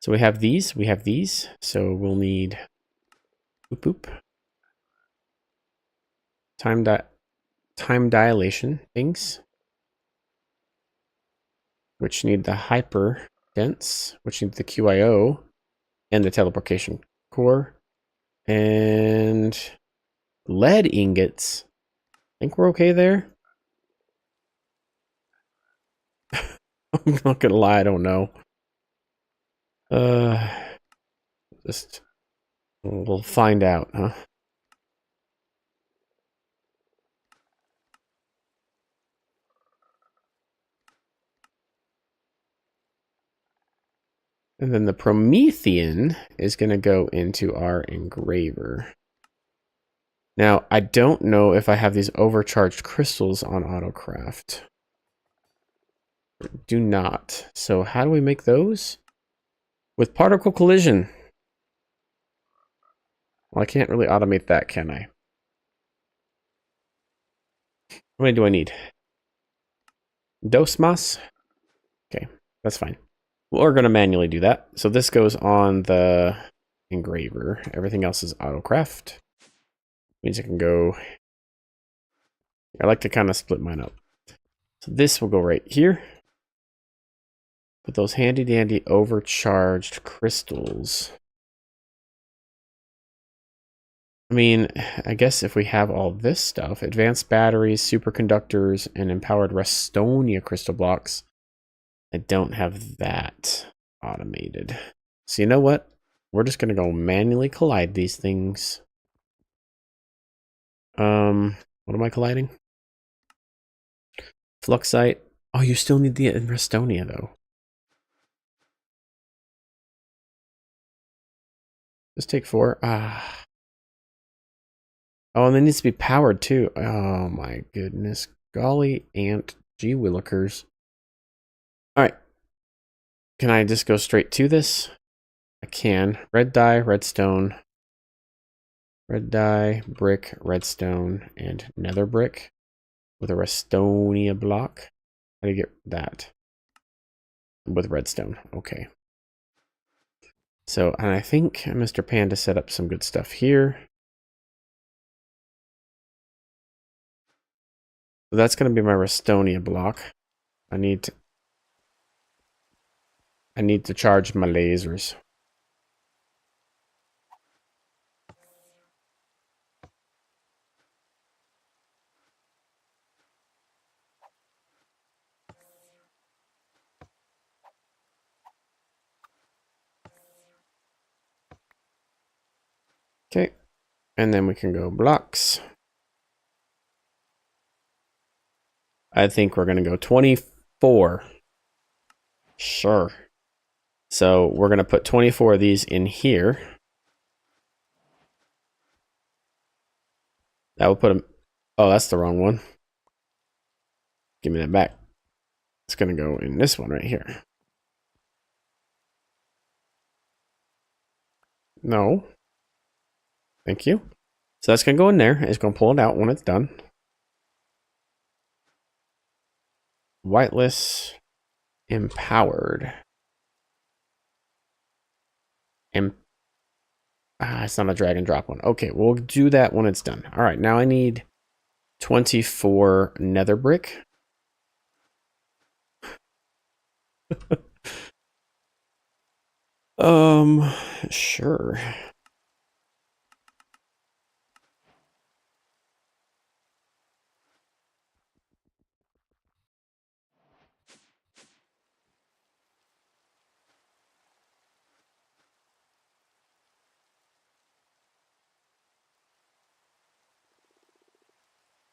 So we have these. So we'll need boop boop. Time dilation things. Which need the hyper dense, which need the QIO and the teleportation core. And lead ingots. I think we're okay there. I'm not gonna lie, I don't know. We'll find out, huh? And then the Promethean is gonna go into our engraver. Now, I don't know if I have these overcharged crystals on AutoCraft. Do not. So how do we make those? With particle collision. Well, I can't really automate that, can I? How many do I need? Dos mas? Okay, that's fine. Well, we're going to manually do that. So this goes on the engraver. Everything else is AutoCraft. Means I can go... I like to kind of split mine up. So this will go right here. Put those handy dandy overcharged crystals. I mean, I guess if we have all this stuff, advanced batteries, superconductors, and empowered Restonia crystal blocks, I don't have that automated. So you know what? We're just going to go manually collide these things. What am I colliding? Fluxite. Oh, you still need the Restonia, though. Just take 4. Ah. Oh, and it needs to be powered, too. Oh, my goodness. Golly, ant. Gee willikers. Alright. Can I just go straight to this? I can. Red dye, redstone. Red dye, brick, redstone, and nether brick. With a Restonia block. How do you get that? With redstone. Okay. So, and I think Mr. Panda set up some good stuff here. So that's going to be my Restonia block. I need to charge my lasers. Okay. And then we can go blocks. I think we're going to go 24. Sure. So we're going to put 24 of these in here. That will put them... Oh, that's the wrong one. Give me that back. It's going to go in this one right here. No. Thank you. So that's going to go in there. It's going to pull it out when it's done. Whitelist empowered. It's not a drag and drop one. Okay, we'll do that when it's done. All right, now I need 24 nether brick. Sure.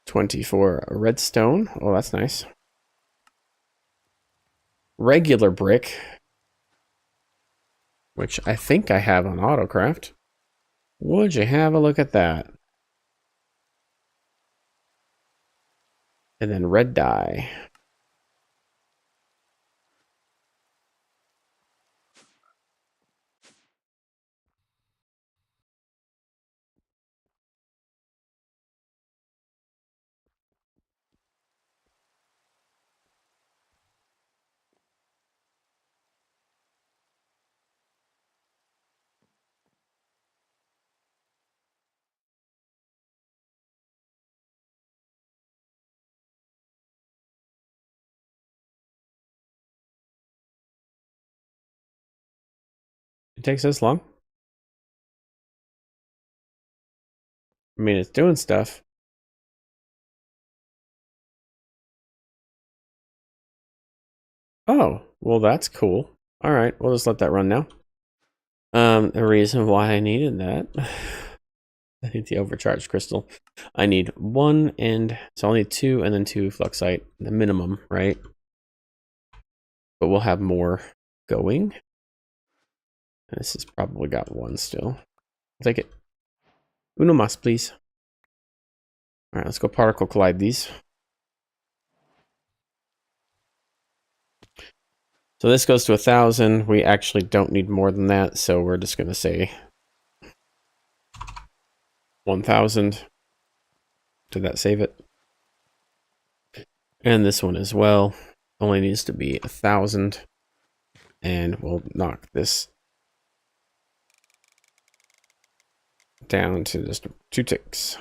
$24 redstone. Oh, that's nice. Regular brick, which I think I have on AutoCraft. Would you have a look at that? And then red dye. It takes this long. I mean, it's doing stuff. Oh, well, that's cool. All right, we'll just let that run now. The reason why I needed that, I need the overcharged crystal. I need one, and so I'll need two, and then two fluxite, the minimum, right? But we'll have more going. This has probably got one still. I'll take it. Uno mas, please. All right, let's go particle collide these. So this goes to 1,000. We actually don't need more than that, so we're just going to say 1,000. Did that save it? And this one as well. Only needs to be 1,000. And we'll knock this down to just 2 ticks.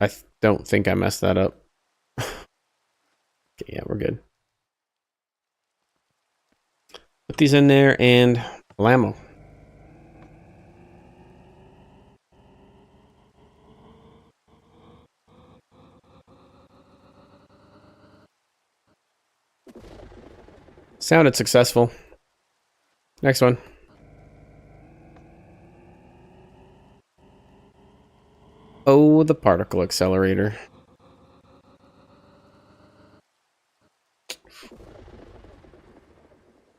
I don't think I messed that up. Okay, yeah, we're good. Put these in there and blammo. Sounded successful. Next one. Oh, the particle accelerator.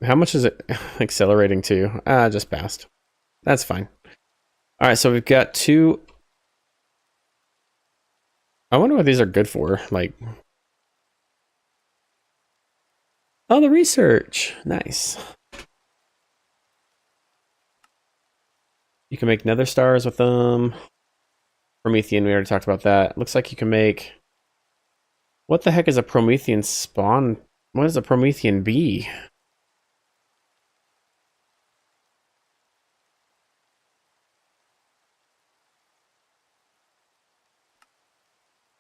How much is it accelerating to? Just passed. That's fine. All right, so we've got 2. I wonder what these are good for. Like, oh, the research. Nice. You can make nether stars with them. Promethean, we already talked about that. Looks like you can make... What the heck is a Promethean spawn? What is a Promethean bee?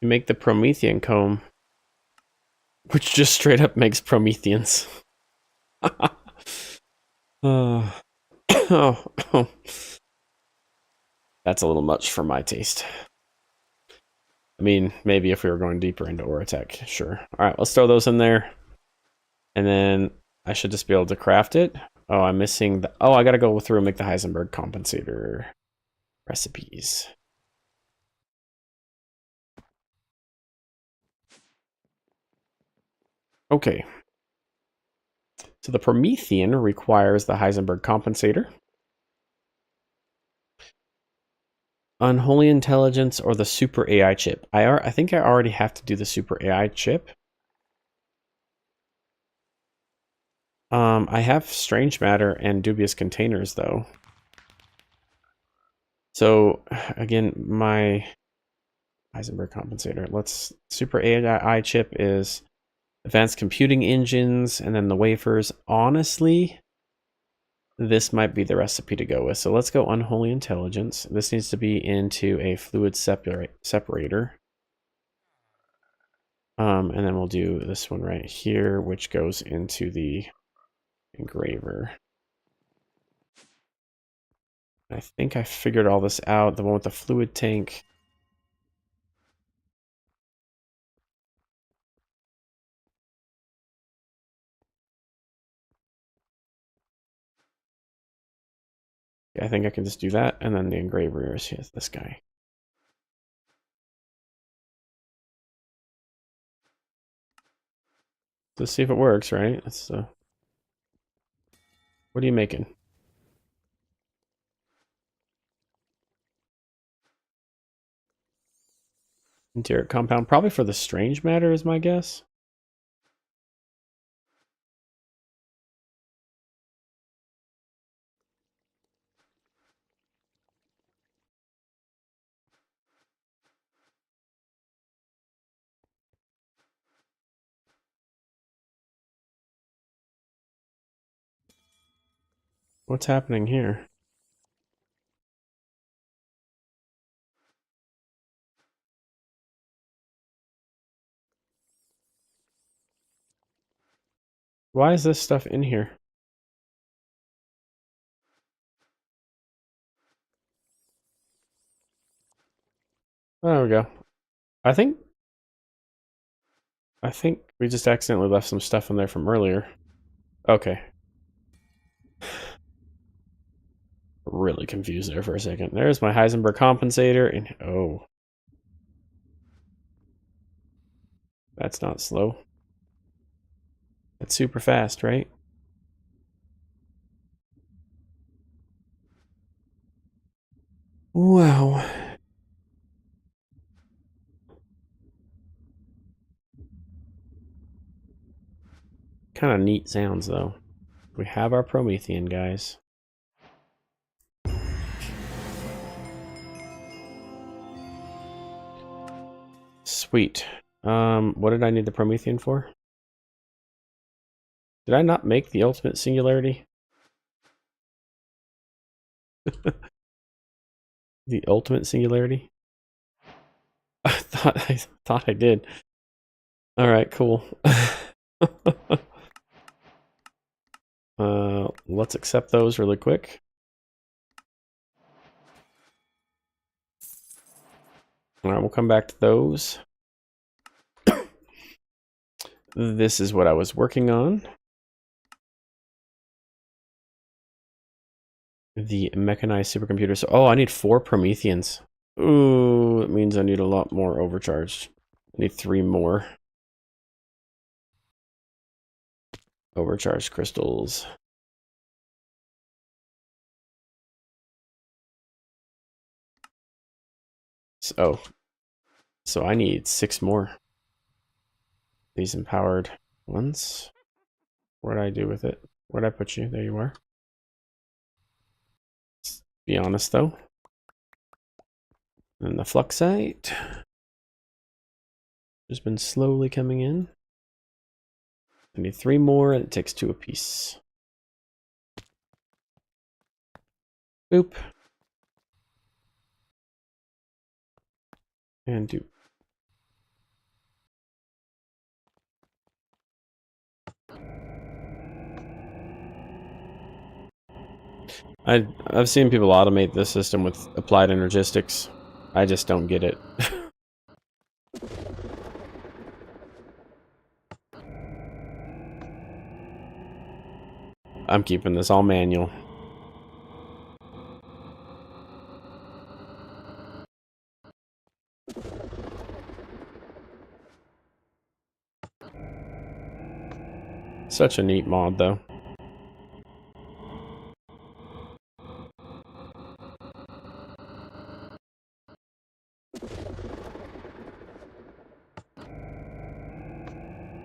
You make the Promethean comb, which just straight up makes Prometheans. Oh. Oh. That's a little much for my taste. I mean, maybe if we were going deeper into Oratech, sure. All right, let's throw those in there. And then I should just be able to craft it. Oh, I'm missing the... Oh, I gotta go through and make the Heisenberg compensator recipes. Okay. So the Promethean requires the Heisenberg compensator. Unholy intelligence or the super AI chip. I think I already have to do the super AI chip. I have strange matter and dubious containers though. So again, my Heisenberg compensator. Let's super AI chip is advanced computing engines, and then the wafers. Honestly, this might be the recipe to go with. So let's go unholy intelligence. This needs to be into a fluid separator. And then we'll do this one right here, which goes into the engraver. I think I figured all this out. The one with the fluid tank. I think I can just do that, and then the engraver is this guy. Let's see if it works, right? That's what are you making? Interior compound, probably for the strange matter is my guess. What's happening here? Why is this stuff in here? There we go. I think we just accidentally left some stuff in there from earlier. Okay. Really confused there for a second. There's my Heisenberg compensator, and oh. That's not slow. That's super fast, right? Wow. Kind of neat sounds, though. We have our Promethean, guys. Sweet. What did I need the Promethean for? Did I not make the ultimate singularity? The ultimate singularity? I thought I did. All right, cool. Let's accept those really quick. All right, we'll come back to those. This is what I was working on. The mechanized supercomputer. So, oh, I need 4 Prometheans. Ooh, it means I need a lot more overcharged. I need 3 more overcharged crystals. So I need 6 more. These empowered ones. What did I do with it? Where'd I put you? There you are. Let's be honest though. And the fluxite has been slowly coming in. I need 3 more, and it takes 2 apiece. Boop. And do. I've seen people automate this system with applied energistics. I just don't get it. I'm keeping this all manual. Such a neat mod, though.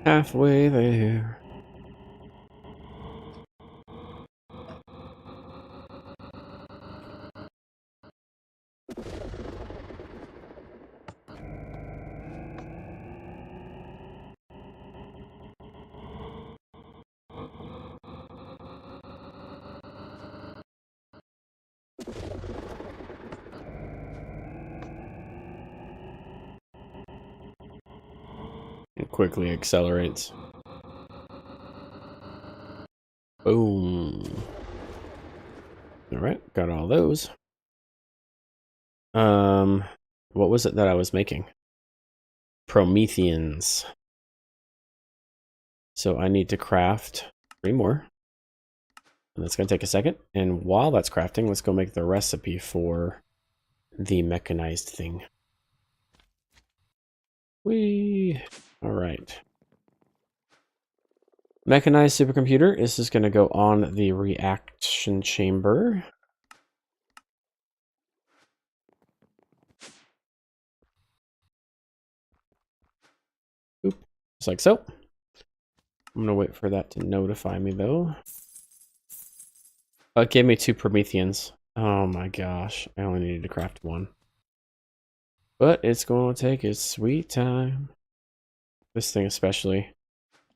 Halfway there. It quickly accelerates. Boom. Alright, got all those. What was it that I was making? Prometheans. So I need to craft 3 more. And that's going to take a second. And while that's crafting, let's go make the recipe for the mechanized thing. Whee! Alright. Mechanized supercomputer. This is going to go on the reaction chamber. Oop. Just like so. I'm going to wait for that to notify me, though. Oh, it gave me 2 Prometheans. Oh my gosh. I only needed to craft 1. But it's going to take its sweet time. This thing especially.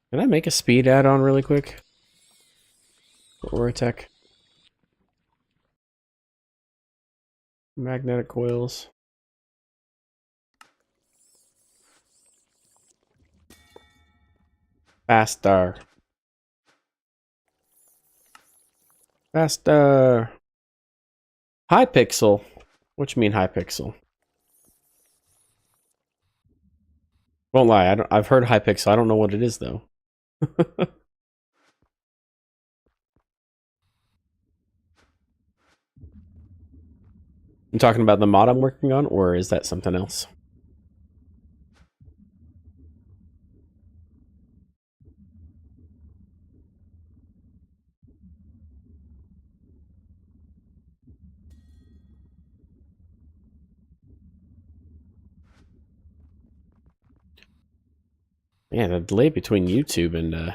Can I make a speed add-on really quick? Or a tech? Magnetic coils. Faster. Faster. High pixel. What you mean high pixel? Won't lie, I've heard high pixel. I don't know what it is though. I'm talking about the mod I'm working on, or is that something else? Yeah, the delay between YouTube and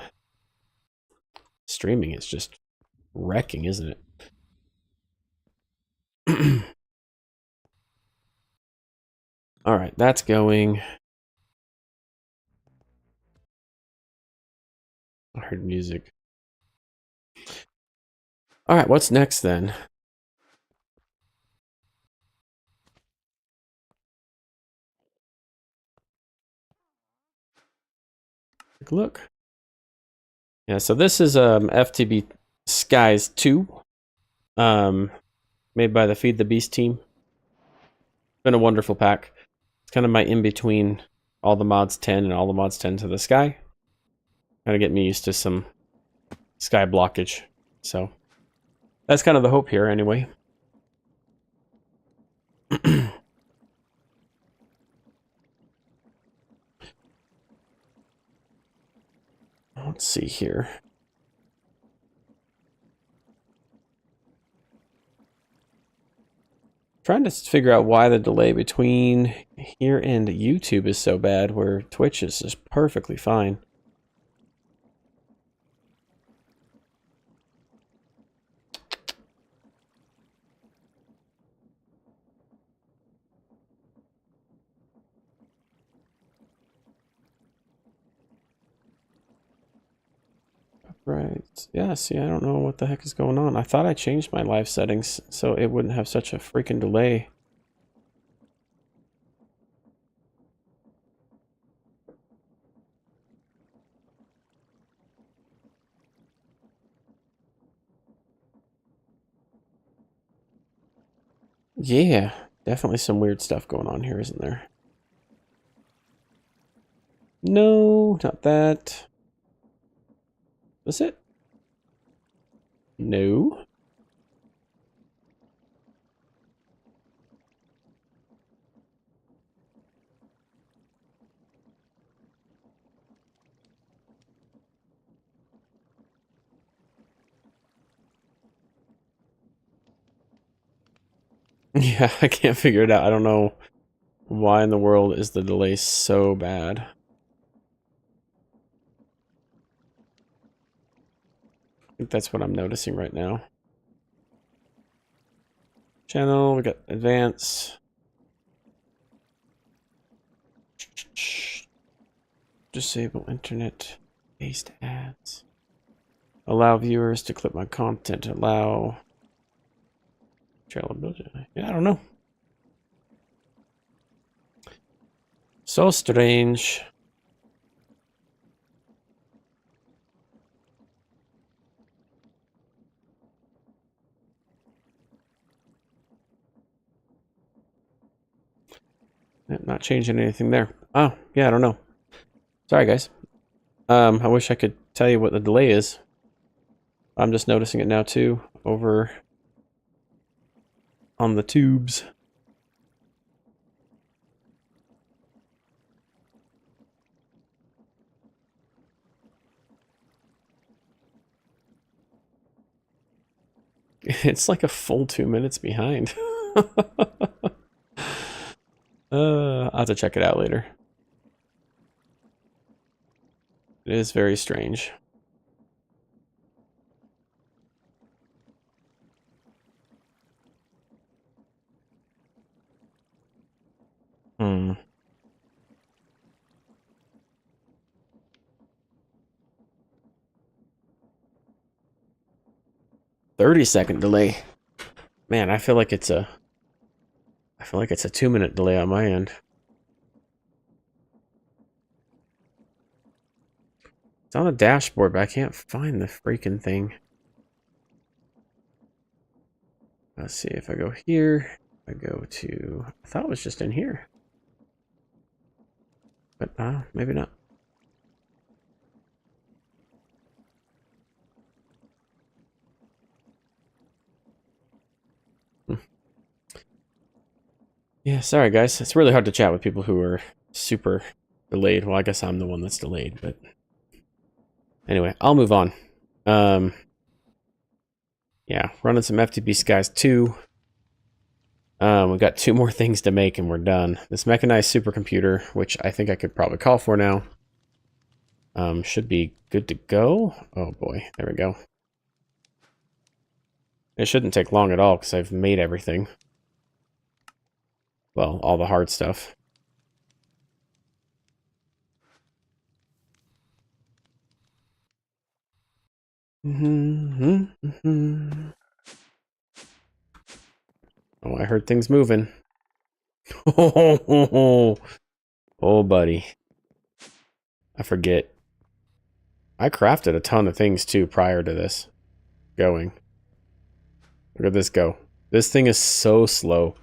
streaming is just wrecking, isn't it? Alright, that's going. I heard music. Alright, what's next then? Take a look. Yeah, so this is FTB Skies 2. Made by the Feed the Beast team. Been a wonderful pack. It's kind of my in-between all the mods 10 and all the mods 10 to the sky. Kind of get me used to some sky blockage. So that's kind of the hope here anyway. Let's see here. Trying to figure out why the delay between here and YouTube is so bad, where Twitch is just perfectly fine. Right. Yeah, see, I don't know what the heck is going on. I thought I changed my live settings so it wouldn't have such a freaking delay. Yeah, definitely some weird stuff going on here, isn't there? No, not that. Was it? No. Yeah, I can't figure it out. I don't know why in the world is the delay so bad. I think that's what I'm noticing right now. Channel, we got advance. Disable internet-based ads. Allow viewers to clip my content. Allow trailability. Yeah, I don't know. So strange. Not changing anything there. Oh, yeah, I don't know. Sorry, guys. I wish I could tell you what the delay is. I'm just noticing it now, too, over on the tubes. It's like a full 2 minutes behind. I'll have to check it out later. It is very strange. Hmm. 30-second delay. Man, I feel like it's a 2-minute delay on my end. It's on a dashboard, but I can't find the freaking thing. Let's see if I go here. I go to... I thought it was just in here. But maybe not. Yeah, sorry guys. It's really hard to chat with people who are super delayed. Well, I guess I'm the one that's delayed, but anyway, I'll move on. Yeah, running some FTB Skies 2. We've got 2 more things to make and we're done. This mechanized supercomputer, which I think I could probably call for now, should be good to go. Oh boy, there we go. It shouldn't take long at all because I've made everything. Well, all the hard stuff. Oh, I heard things moving. Oh, buddy. I forget. I crafted a ton of things too prior to this going. Look at this go. This thing is so slow.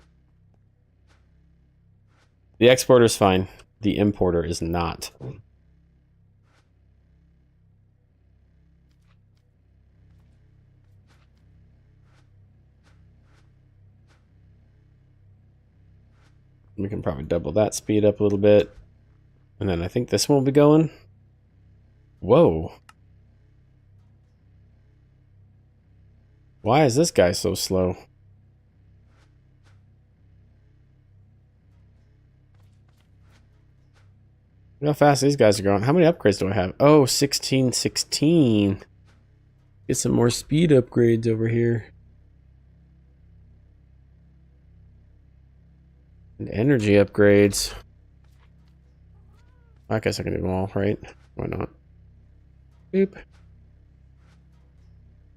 The exporter's fine. The importer is not. We can probably double that speed up a little bit. And then I think this one will be going. Whoa. Why is this guy so slow? Look how fast these guys are going. How many upgrades do I have? Oh, 16, 16. Get some more speed upgrades over here. And energy upgrades. I guess I can do them all, right? Why not? Boop.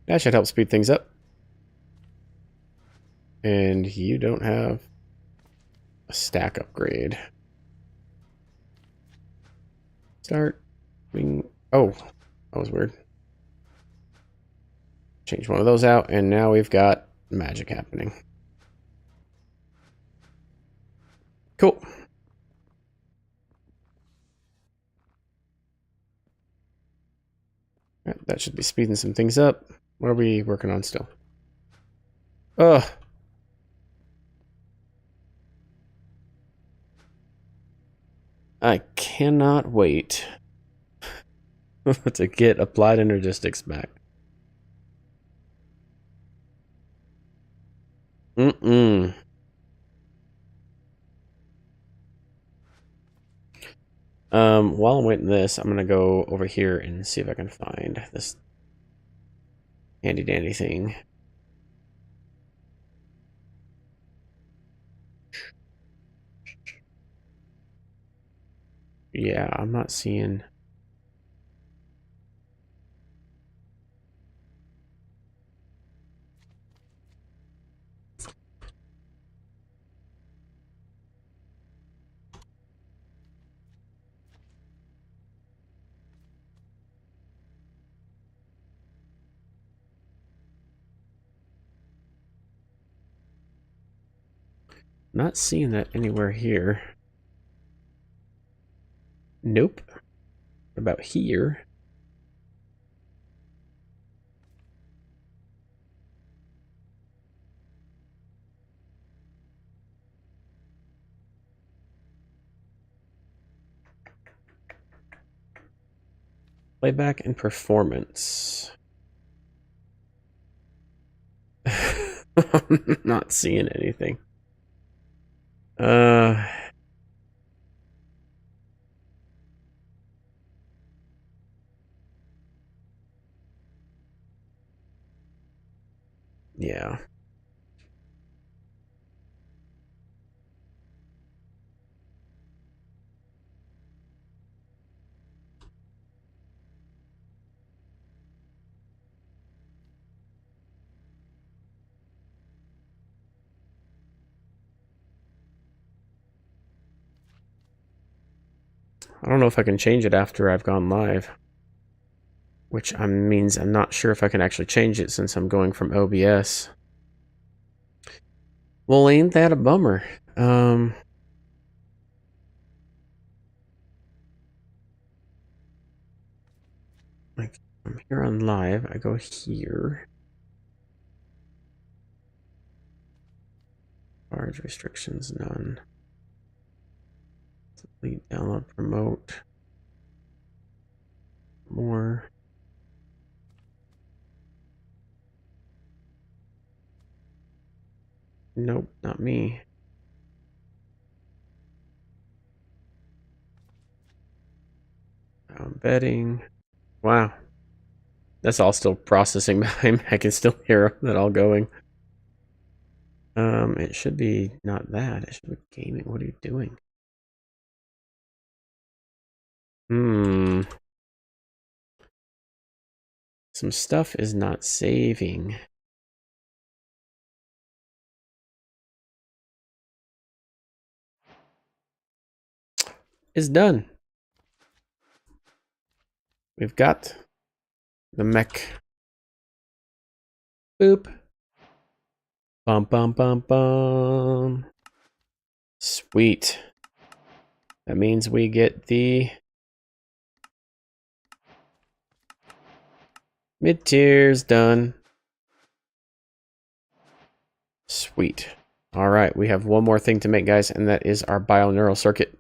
That should help speed things up. And you don't have a stack upgrade. Start. Oh, that was weird. Change one of those out, and now we've got magic happening. Cool. Right, that should be speeding some things up. What are we working on still? Ugh. I cannot wait to get applied energistics back. While I'm waiting this, I'm gonna go over here and see if I can find this handy dandy thing. Yeah, I'm not seeing. Not seeing that anywhere here. Nope. What about here? Playback and performance. I'm not seeing anything. Yeah. I don't know if I can change it after I've gone live. Which means I'm not sure if I can actually change it since I'm going from OBS. Well, ain't that a bummer? Like, I'm here on live. I go here. Large restrictions, none. Delete, download, promote. More. Nope, not me. Embedding. Wow. That's all still processing behind me. I can still hear that all going. It should be not that. It should be gaming. What are you doing? Some stuff is not saving. It's done. We've got the mech. Boop. Bum bum bum bum. Sweet. That means we get the mid-tiers done. Sweet. All right, we have one more thing to make, guys, and that is our bioneural circuit.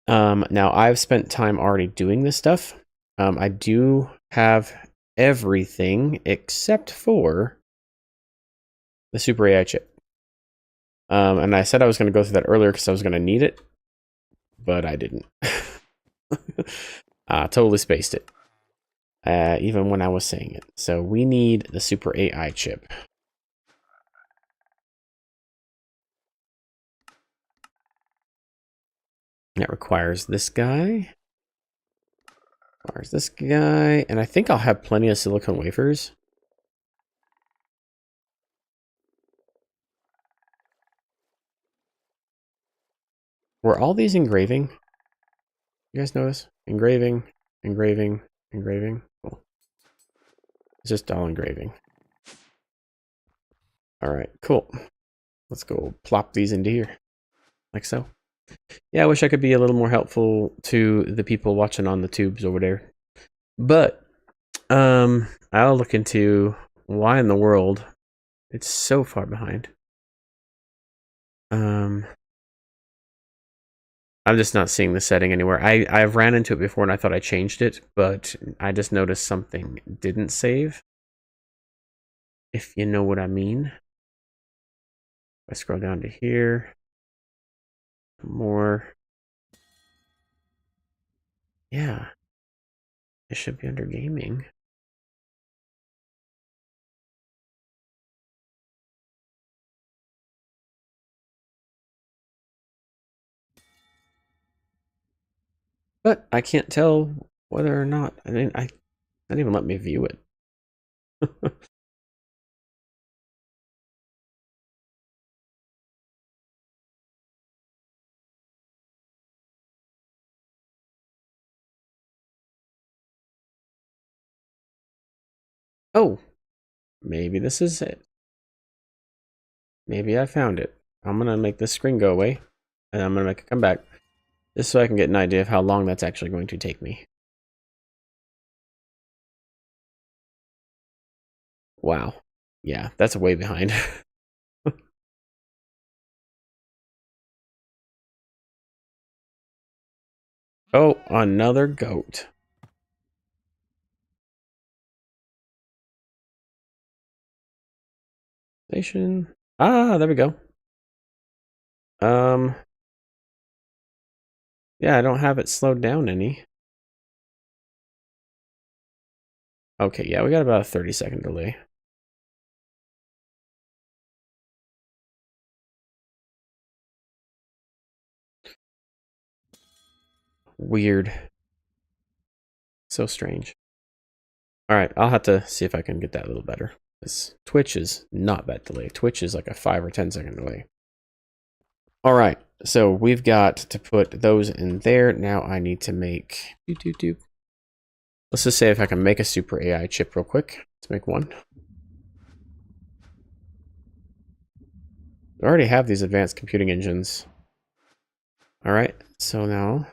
Now, I've spent time already doing this stuff. I do have everything except for the Super AI chip. And I said I was going to go through that earlier because I was going to need it, but I didn't. Totally spaced it, even when I was saying it. So we need the Super AI chip. That requires this guy. Requires this guy. And I think I'll have plenty of silicone wafers. Were all these engraving? You guys notice? Engraving, engraving, engraving. Cool. It's just all engraving. All right, cool. Let's go plop these into here. Like so. Yeah, I wish I could be a little more helpful to the people watching on the tubes over there. But I'll look into why in the world it's so far behind. I'm just not seeing the setting anywhere. I've ran into it before and I thought I changed it, but I just noticed something didn't save. If you know what I mean. I scroll down to here. More. Yeah. It should be under gaming. But I can't tell whether or not. I mean, I didn't even let me view it. Oh, maybe this is it. Maybe I found it. I'm gonna make this screen go away, and I'm gonna make it come back. Just so I can get an idea of how long that's actually going to take me. Wow. Yeah, that's way behind. Oh, another goat. Station. Ah, there we go. Yeah, I don't have it slowed down any. Okay, yeah, we got about a 30-second delay. Weird. So strange. Alright, I'll have to see if I can get that a little better. This Twitch is not that delay. Twitch is like a 5 or 10-second delay. Alright, so we've got to put those in there. Now I need to make... Let's just say if I can make a super AI chip real quick. Let's make one. I already have these advanced computing engines. Alright, so now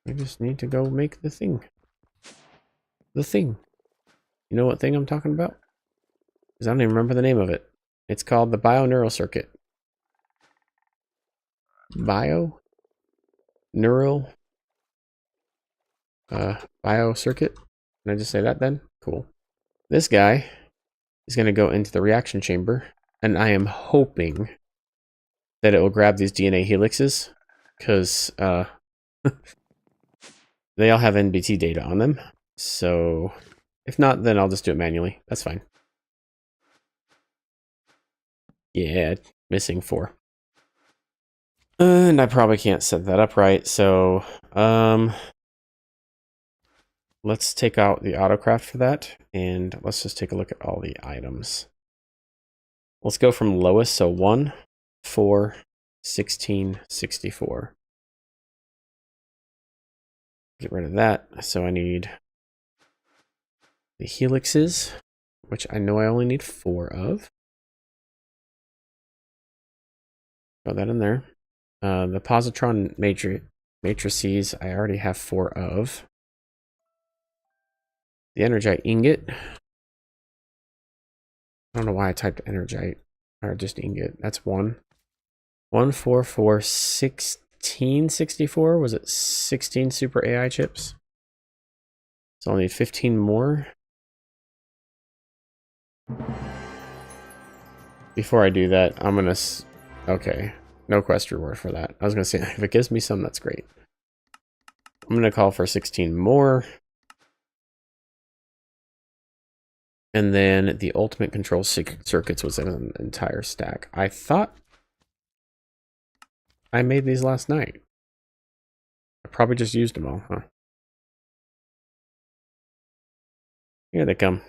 I just need to go make the thing. The thing. You know what thing I'm talking about? Because I don't even remember the name of it. It's called the bioneural circuit. Bio circuit. Can I just say that then? Cool. This guy is going to go into the reaction chamber, and I am hoping that it will grab these DNA helixes, because they all have NBT data on them. So if not, then I'll just do it manually. That's fine. Yeah, missing 4. And I probably can't set that up right, so let's take out the autocraft for that, and let's just take a look at all the items. Let's go from lowest, so 1, 4, 16, 64. Get rid of that, so I need the helixes, which I know I only need 4 of. Throw that in there. The positron matrices, I already have 4 of. The energite ingot. I don't know why I typed energite, or just ingot. That's 1. 1, 4, 4, 16, 64. Was it 16 super AI chips? So I'll need 15 more. Before I do that, I'm gonna... Okay, no quest reward for that. I was gonna say, if it gives me some, that's great. I'm gonna call for 16 more. And then the ultimate control circuits was in an entire stack. I thought I made these last night. I probably just used them all, huh? Here they come.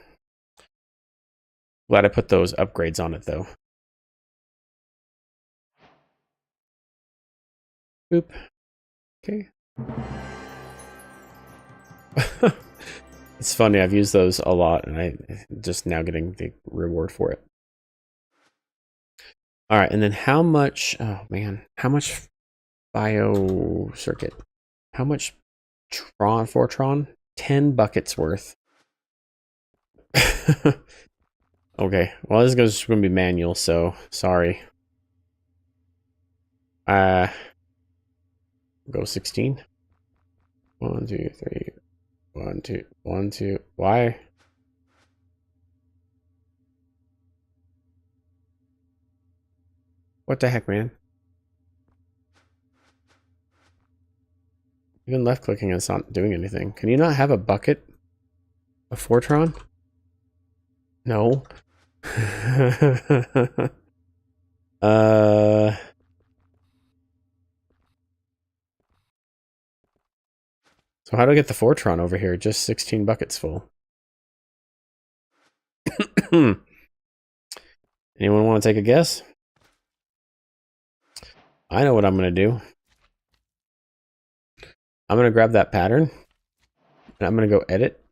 Glad I put those upgrades on it, though. Boop. Okay. It's funny, I've used those a lot, and I'm just now getting the reward for it. Alright, and then how much... Oh, man. How much bio circuit? How much Fortron? 10 buckets worth. Okay, well, this is going to be manual, so sorry. Go 16. 1, 2, 3. 1, 2, 1, 2. Why? What the heck, man? Even left clicking is not doing anything. Can you not have a bucket of Fortron? No. So how do I get the Fortron over here? Just 16 buckets full. Anyone want to take a guess? I know what I'm going to do. I'm going to grab that pattern, and I'm going to go edit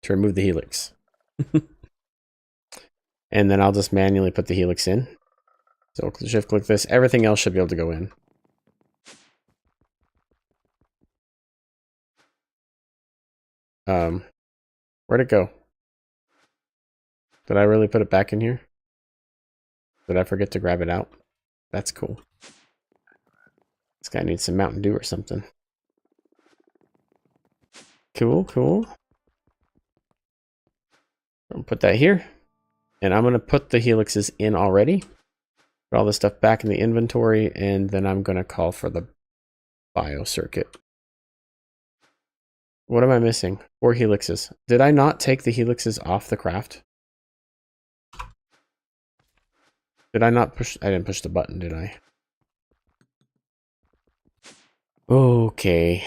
to remove the helix. And then I'll just manually put the helix in. So shift click this. Everything else should be able to go in. Where'd it go? Did I really put it back in here? Did I forget to grab it out? That's cool. This guy needs some Mountain Dew or something. Cool, cool. I'll put that here. And I'm going to put the helixes in already. Put all this stuff back in the inventory. And then I'm going to call for the biocircuit. What am I missing? 4 helixes. Did I not take the helixes off the craft? Did I not push? I didn't push the button, did I? Okay.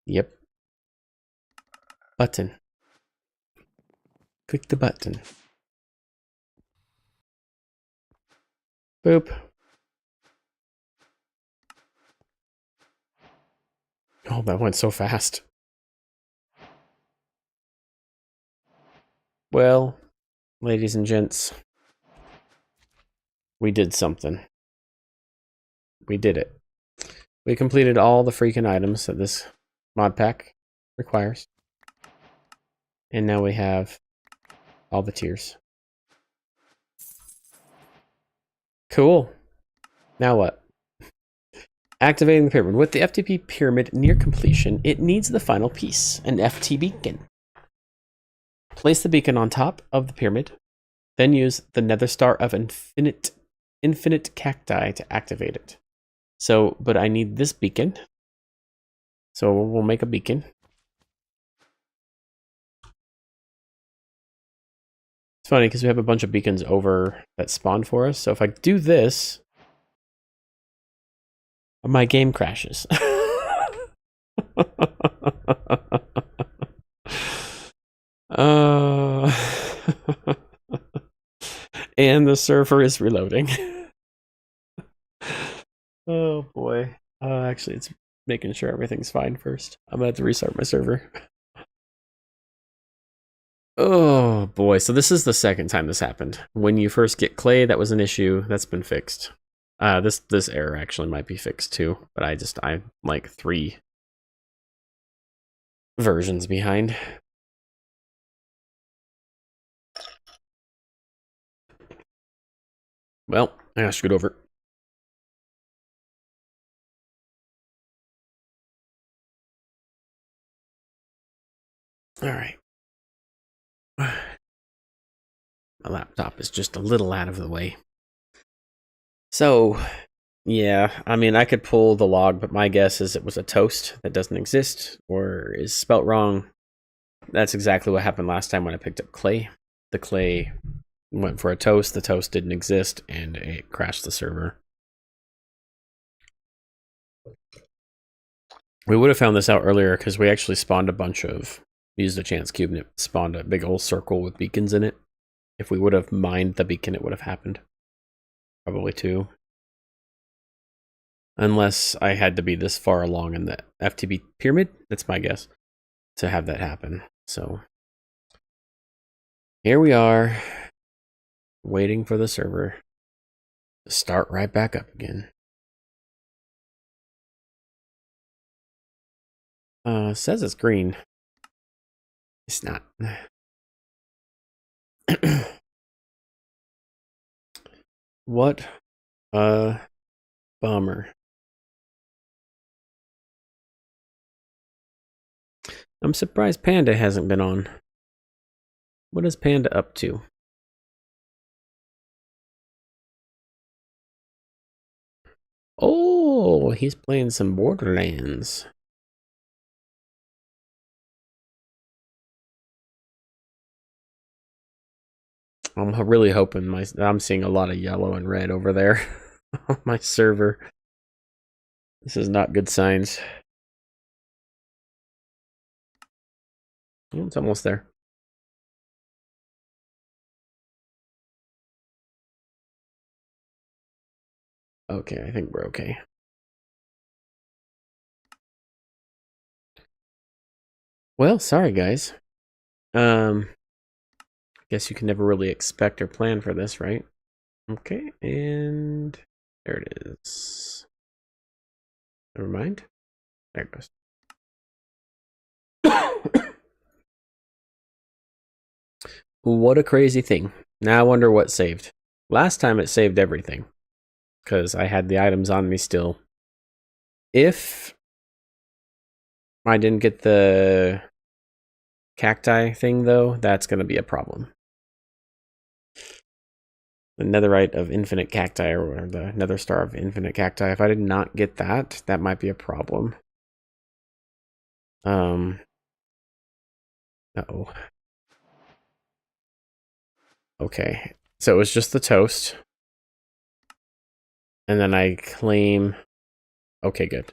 Yep. Button. Click the button. Boop. Oh, that went so fast. Well, ladies and gents, we did something. We did it. We completed all the freaking items that this mod pack requires. And now we have all the tiers. Cool. Now what? Activating the pyramid. With the FTB pyramid near completion, it needs the final piece, an FT beacon. Place the beacon on top of the pyramid, then use the Nether Star of infinite cacti to activate it. So, but I need this beacon. So we'll make a beacon. It's funny because we have a bunch of beacons over that spawned for us. So if I do this, my game crashes. And the server is reloading. Oh boy. Actually, it's making sure everything's fine first. I'm gonna have to restart my server. Oh boy, so this is the second time this happened. When you first get clay, that was an issue. That's been fixed. This error actually might be fixed too, but I'm like 3 versions behind. Well, I got screwed over. All right. My laptop is just a little out of the way. So, yeah, I mean, I could pull the log, but my guess is it was a toast that doesn't exist or is spelt wrong. That's exactly what happened last time when I picked up clay. The clay went for a toast, the toast didn't exist, and it crashed the server. We would have found this out earlier because we actually spawned a bunch of, used a chance cube and it spawned a big old circle with beacons in it. If we would have mined the beacon, it would have happened. Probably 2. Unless I had to be this far along in the FTB pyramid, that's my guess, to have that happen. So here we are, waiting for the server to start right back up again. Says it's green. It's not. What a bummer. I'm surprised Panda hasn't been on. What is Panda up to? Oh, he's playing some Borderlands. I'm really hoping I'm seeing a lot of yellow and red over there on my server. This is not good signs. Oh, it's almost there. Okay, I think we're okay. Well, sorry guys. Guess you can never really expect or plan for this, right? Okay, and there it is. Never mind. There it goes. What a crazy thing. Now I wonder what saved. Last time it saved everything. Because I had the items on me still. If I didn't get the cacti thing, though, that's going to be a problem. The netherite of infinite cacti, or the nether star of infinite cacti. If I did not get that, that might be a problem. Uh-oh. Okay. So it was just the toast. And then I claim... Okay, good.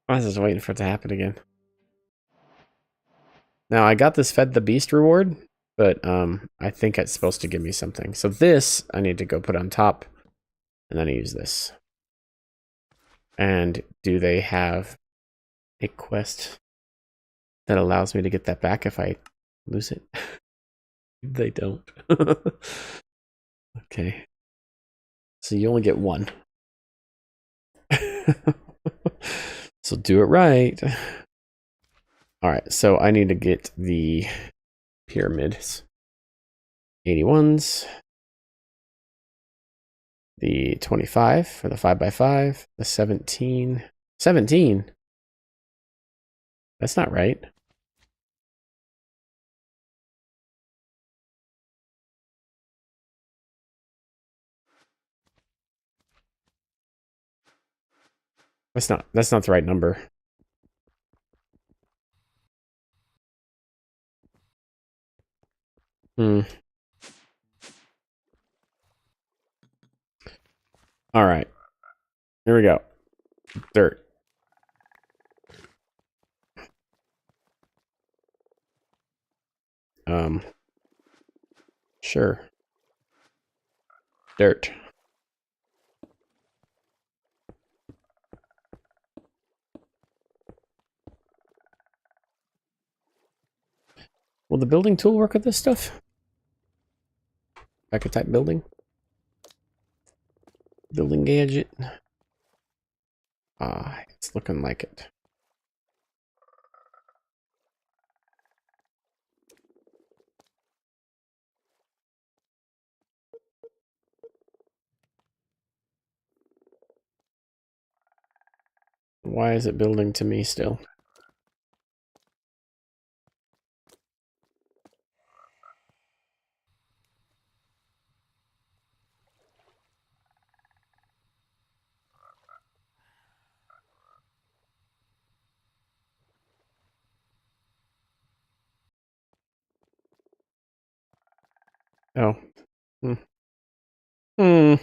I was just waiting for it to happen again. Now, I got this Fed the Beast reward, but I think it's supposed to give me something. So this, I need to go put on top, and then I use this. And do they have a quest that allows me to get that back if I lose it? They don't. Okay. So you only get one. So do it right. Alright, so I need to get the pyramids. 81s. The 25 for the 5x5. The 17. 17? That's not right. That's not the right number. Hmm. All right. Here we go. Dirt. Sure. Dirt. Will the building tool work with this stuff? Archetype building? Building gadget? Ah, it's looking like it. Why is it building to me still? Oh. Hmm. Hmm.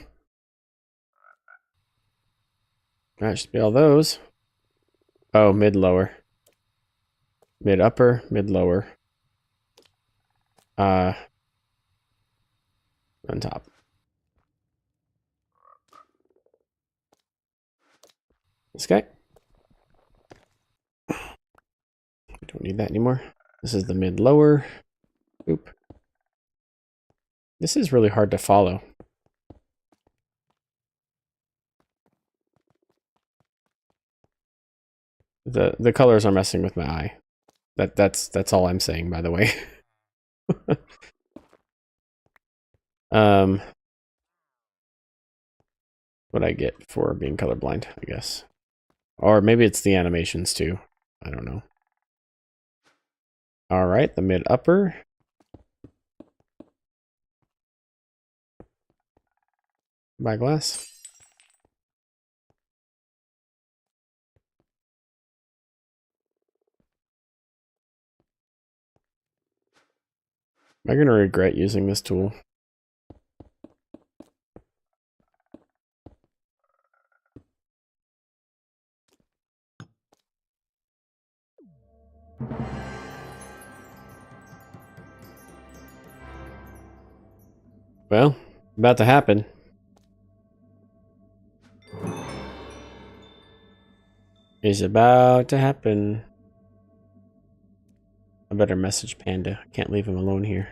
That should be all those. Oh, mid-lower. Mid-upper, mid-lower. On top. This guy. We don't need that anymore. This is the mid-lower. Oop. This is really hard to follow. The colors are messing with my eye. That's all I'm saying, by the way. What I get for being colorblind, I guess. Or maybe it's the animations too. I don't know. All right, the mid upper. Buy glass. Am I gonna regret using this tool? Well, about to happen. Is about to happen. I better message Panda. Can't leave him alone here.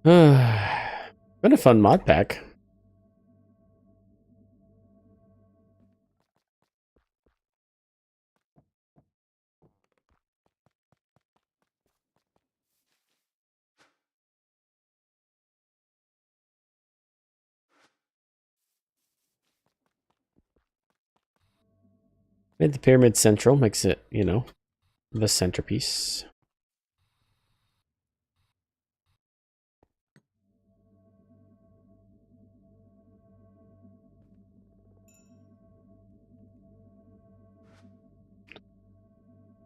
Been a fun mod pack. Made the pyramid central, makes it, you know, the centerpiece.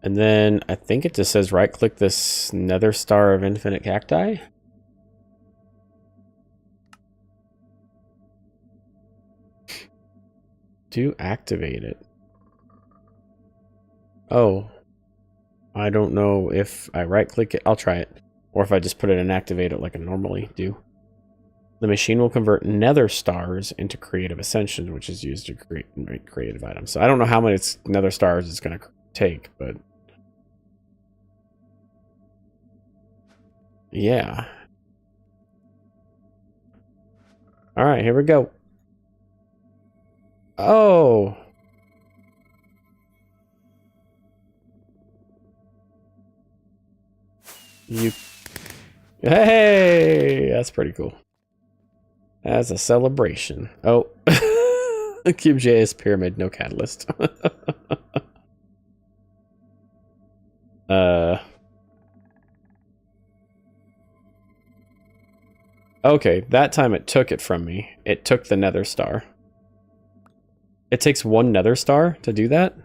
And then I think it just says right click this nether star of infinite cacti. To activate it. Oh. I don't know if I right click it. I'll try it. Or if I just put it and activate it like I normally do. The machine will convert nether stars into creative ascension, which is used to create creative items. So I don't know how many nether stars it's going to take, but yeah. All right, here we go. Oh. You. Hey, that's pretty cool. That's a celebration. Oh. CubeJS pyramid, no catalyst. Okay, that time it took it from me. It took the nether star. It takes one nether star to do that?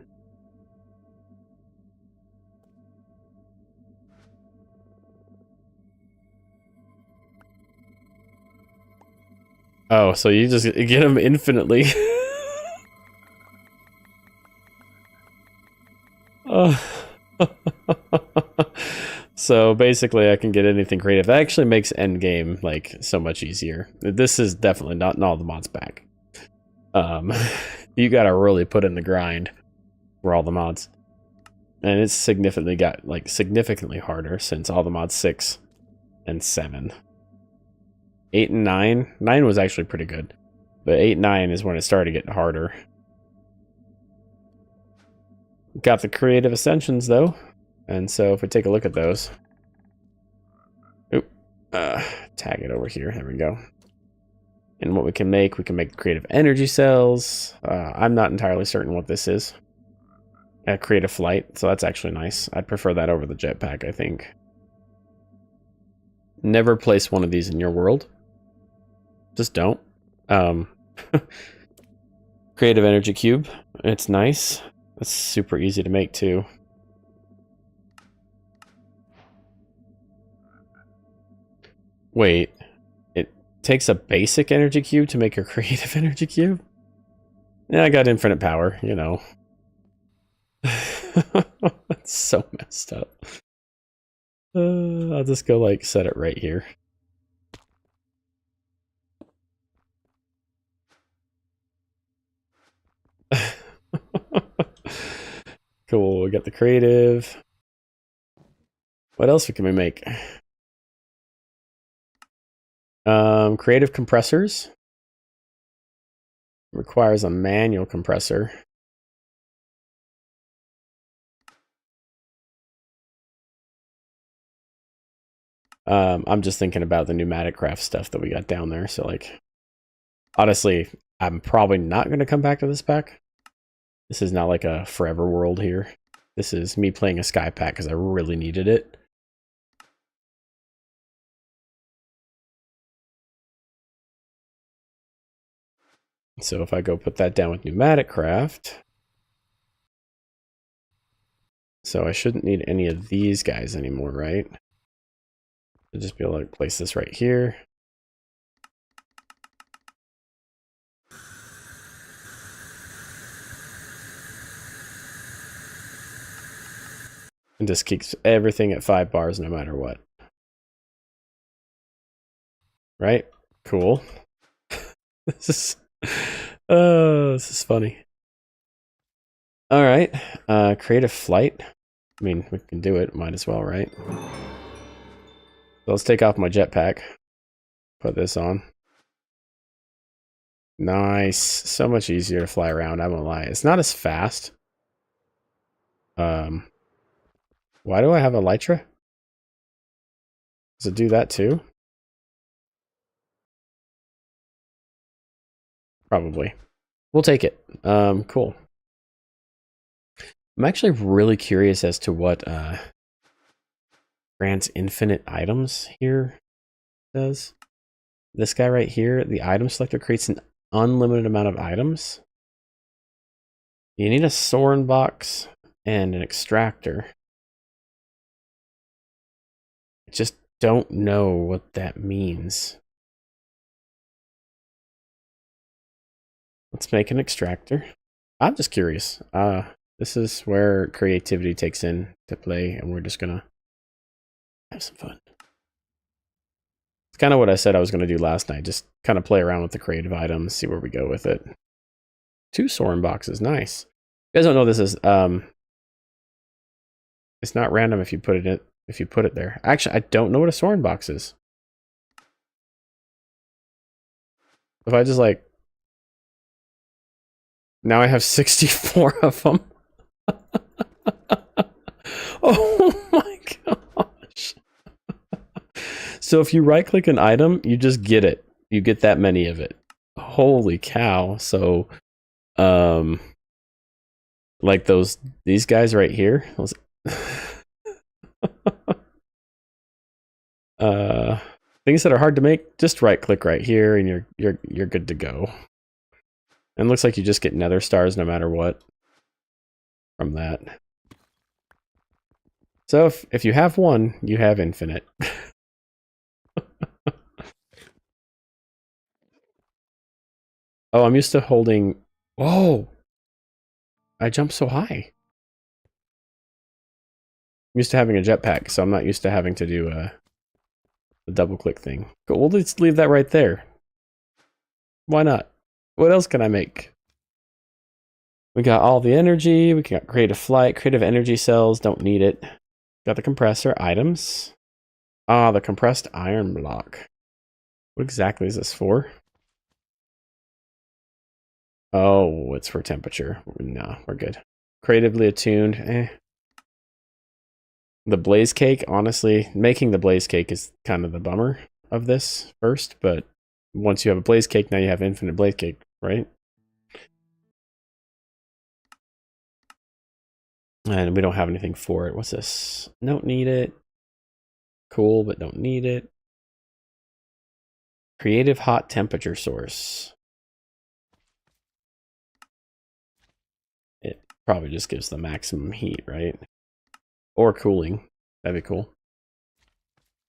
Oh, so you just get them infinitely. So basically I can get anything creative. That actually makes endgame like so much easier. This is definitely not all the mods back. You gotta really put in the grind for all the mods. And it's significantly harder since all the mods 6 and 7. 8 and 9. 9 was actually pretty good. But 8 and 9 is when it started getting harder. Got the creative ascensions though. And so if we take a look at those. Oop. Tag it over here. There we go. And what we can make creative energy cells. I'm not entirely certain what this is. Creative flight, so that's actually nice. I'd prefer that over the jetpack, I think. Never place one of these in your world. Just don't. Creative energy cube. It's nice. It's super easy to make too. Wait. It takes a basic energy cube to make a creative energy cube? Yeah, I got infinite power, you know. That's so messed up. I'll just go like set it right here. Cool, we got the creative. What else can we make? Creative compressors. Requires a manual compressor. I'm just thinking about the pneumatic craft stuff that we got down there. So like, honestly, I'm probably not going to come back to this pack. This is not like a forever world here. This is me playing a sky pack because I really needed it. So if I go put that down with pneumatic craft. So I shouldn't need any of these guys anymore, right? I'll just be able to place this right here. And just keeps everything at 5 bars no matter what. Right? Cool. This is funny. All right. Creative flight. I mean, we can do it. Might as well, right? So let's take off my jetpack. Put this on. Nice. So much easier to fly around, I won't lie. It's not as fast. Why do I have elytra? Does it do that too? Probably. We'll take it. Cool. I'm actually really curious as to what grants infinite items here does. This guy right here, the item selector creates an unlimited amount of items. You need a Soren box and an extractor. I just don't know what that means. Let's make an extractor. I'm just curious. This is where creativity takes in to play, and we're just gonna have some fun. It's kind of what I said I was gonna do last night. Just kind of play around with the creative items, see where we go with it. 2 Soren boxes, nice. You guys don't know this is it's not random if you put it there. Actually, I don't know what a Soren box is. If I just like now I have 64 of them. Oh my gosh. So if you right click an item, you just get it. You get that many of it. Holy cow. So like these guys right here. Those things that are hard to make, just right click right here and you're good to go. And it looks like you just get nether stars no matter what from that. So if you have one, you have infinite. Oh, I'm used to holding... Whoa! I jumped so high. I'm used to having a jetpack, so I'm not used to having to do the double click thing. Cool, we'll just leave that right there. Why not? What else can I make? We got all the energy, we got creative flight, creative energy cells, don't need it. Got the compressor, items. Ah, the compressed iron block. What exactly is this for? Oh, it's for temperature. No, we're good. Creatively attuned, The blaze cake, honestly, making the blaze cake is kind of the bummer of this first, but once you have a blaze cake, now you have infinite blaze cake, right? And we don't have anything for it. What's this? Don't need it. Cool, but don't need it. Creative hot temperature source. It probably just gives the maximum heat, right? Or cooling. That'd be cool.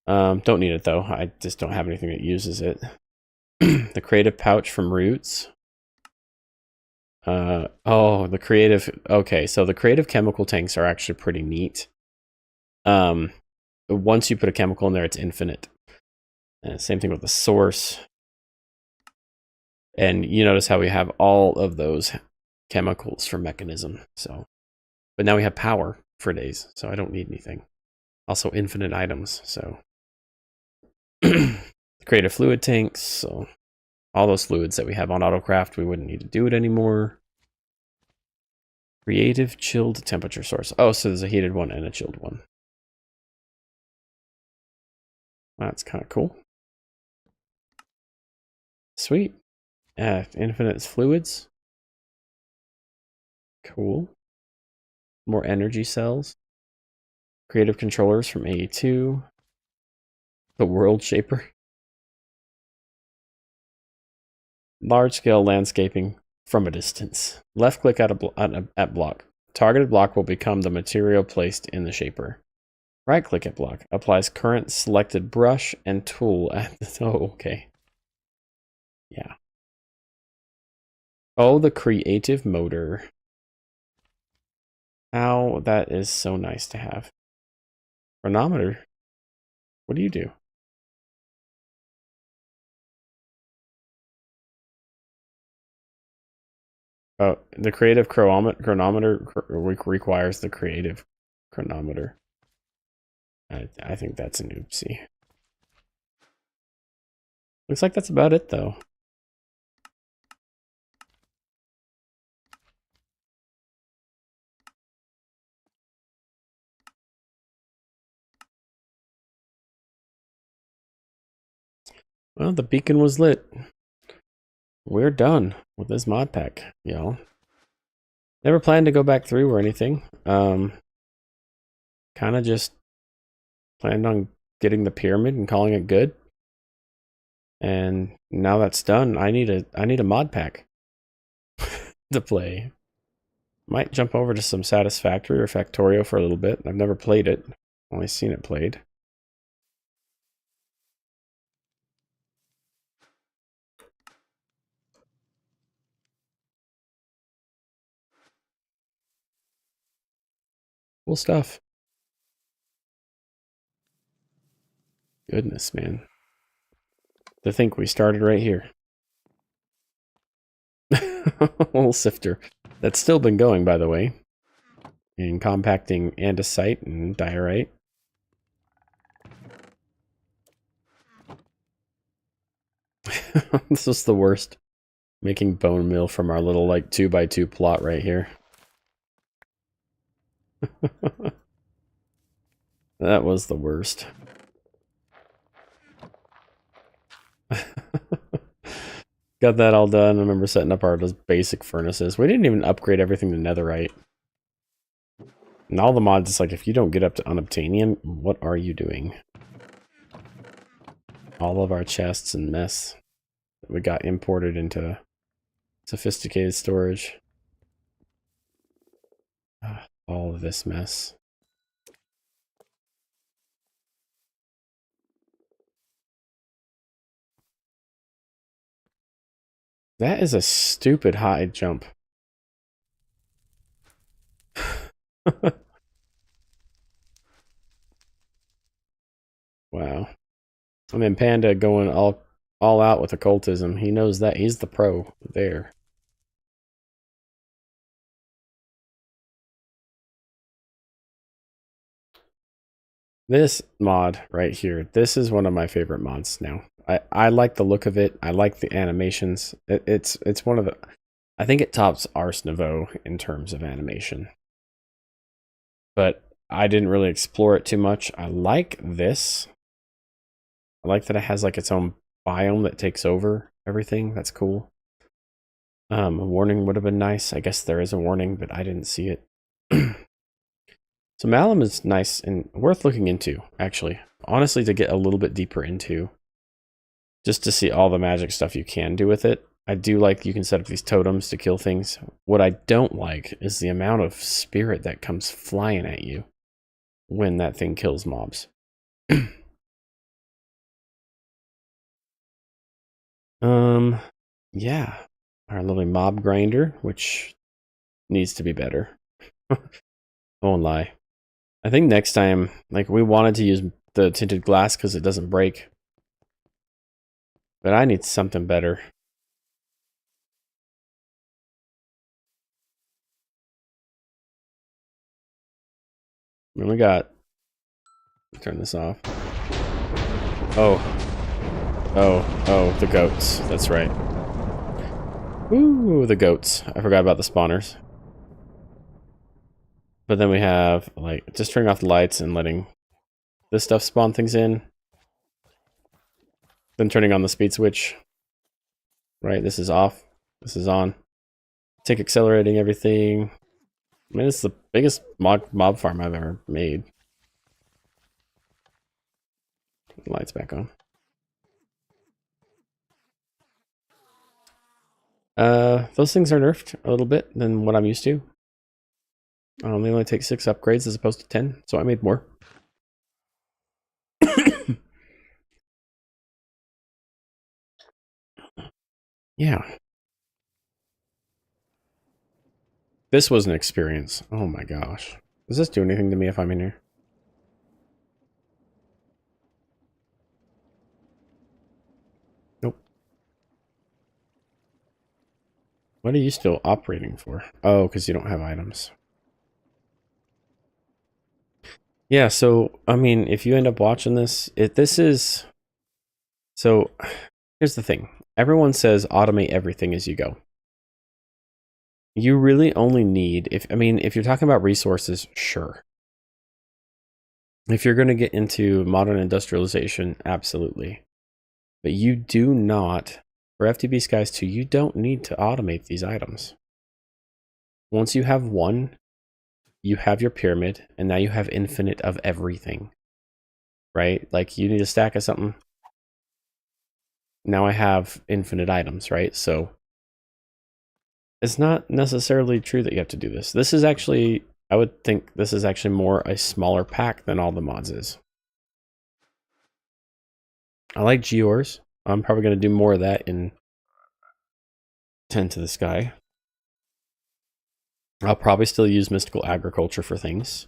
Don't need it though. I just don't have anything that uses it. The creative pouch from roots. Oh, the creative. Okay, so the creative chemical tanks are actually pretty neat. Once you put a chemical in there, it's infinite. Same thing with the source. And you notice how we have all of those chemicals for mechanism. So, but now we have power for days, so I don't need anything. Also infinite items, so. Creative fluid tanks, so all those fluids that we have on autocraft, we wouldn't need to do it anymore. Creative chilled temperature source. Oh, so there's a heated one and a chilled one. That's kind of cool. Sweet. Infinite fluids. Cool. More energy cells. Creative controllers from AE2. The world shaper. Large scale landscaping from a distance. Left click at block. Targeted block will become the material placed in the shaper. Right click at block. Applies current selected brush and tool at the... Oh, okay. Yeah. Oh, the creative motor. How that is so nice to have. Chronometer. What do you do? Oh, the creative chronometer requires the creative chronometer. I think that's an oopsie. Looks like that's about it, though. Well, the beacon was lit. We're done with this mod pack, y'all. Never planned to go back through or anything. Kind of just planned on getting the pyramid and calling it good. And now that's done, I need a mod pack to play. Might jump over to some Satisfactory or Factorio for a little bit. I've never played it. Only seen it played. Cool stuff. Goodness, man. To think we started right here. Little sifter. That's still been going, by the way. In compacting andesite and diorite. This is the worst. Making bone meal from our little, like, 2x2 plot right here. That was the worst. Got that all done. I remember setting up our just basic furnaces. We didn't even upgrade everything to netherite. And all the mods, it's like, if you don't get up to unobtainium, what are you doing? All of our chests and mess that we got imported into sophisticated storage. All of this mess. That is a stupid high jump. Wow. I mean, Panda going all out with occultism. He knows that. He's the pro there. This mod right here, this is one of my favorite mods now. I like the look of it. I like the animations. It's one of the... I think it tops Ars Nouveau in terms of animation. But I didn't really explore it too much. I like this. I like that it has like its own biome that takes over everything. That's cool. A warning would have been nice. I guess there is a warning, but I didn't see it. So Malum is nice and worth looking into, actually. Honestly, to get a little bit deeper into. Just to see all the magic stuff you can do with it. I do like you can set up these totems to kill things. What I don't like is the amount of spirit that comes flying at you when that thing kills mobs. Yeah. Our lovely mob grinder, which needs to be better. I won't lie. I think next time, like, we wanted to use the tinted glass because it doesn't break. But I need something better. What we got? Turn this off. Oh. Oh, the goats. That's right. Ooh, the goats. I forgot about the spawners. But then we have, like, just turning off the lights and letting this stuff spawn things in. Then turning on the speed switch. Right, this is off. This is on. Tick accelerating everything. I mean, it's the biggest mob farm I've ever made. Lights back on. Those things are nerfed a little bit than what I'm used to. They only take 6 upgrades as opposed to 10, so I made more. Yeah. This was an experience. Oh my gosh. Does this do anything to me if I'm in here? Nope. What are you still operating for? Oh, because you don't have items. Yeah, so, I mean, if you end up watching this, this is... So, Here's the thing. Everyone says automate everything as you go. You really only need, if you're talking about resources, sure. If you're going to get into modern industrialization, absolutely. But you do not, for FTB Skies 2, you don't need to automate these items. Once you have one, you have your pyramid, and now you have infinite of everything. Right? Like, you need a stack of something. Now I have infinite items, right? So it's not necessarily true that you have to do this. This is actually, I would think this is actually more a smaller pack than all the mods is. I like Geors. I'm probably going to do more of that in 10 to the Sky. I'll probably still use Mystical Agriculture for things.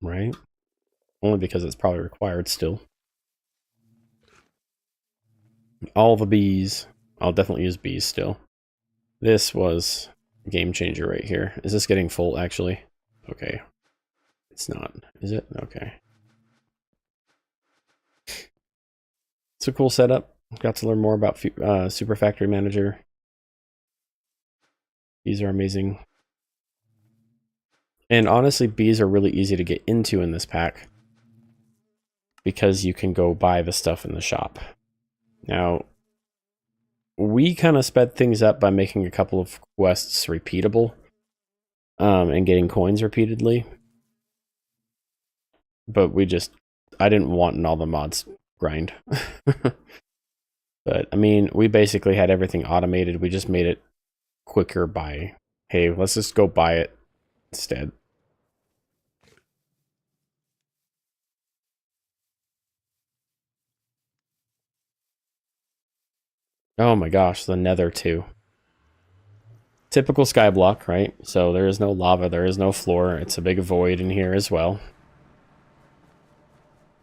Right? Only because it's probably required still. All the bees. I'll definitely use bees still. This was a game changer right here. Is this getting full, actually? Okay. It's not. Is it? Okay. It's a cool setup. Got to learn more about Super Factory Manager. These are amazing. And honestly, bees are really easy to get into in this pack because you can go buy the stuff in the shop. Now, we kind of sped things up by making a couple of quests repeatable and getting coins repeatedly. But I didn't want in all the mods grind. But, I mean, we basically had everything automated. We just made it quicker by, hey, let's just go buy it instead. Oh my gosh, the nether too. Typical skyblock, right? So there is no lava, there is no floor. It's a big void in here as well.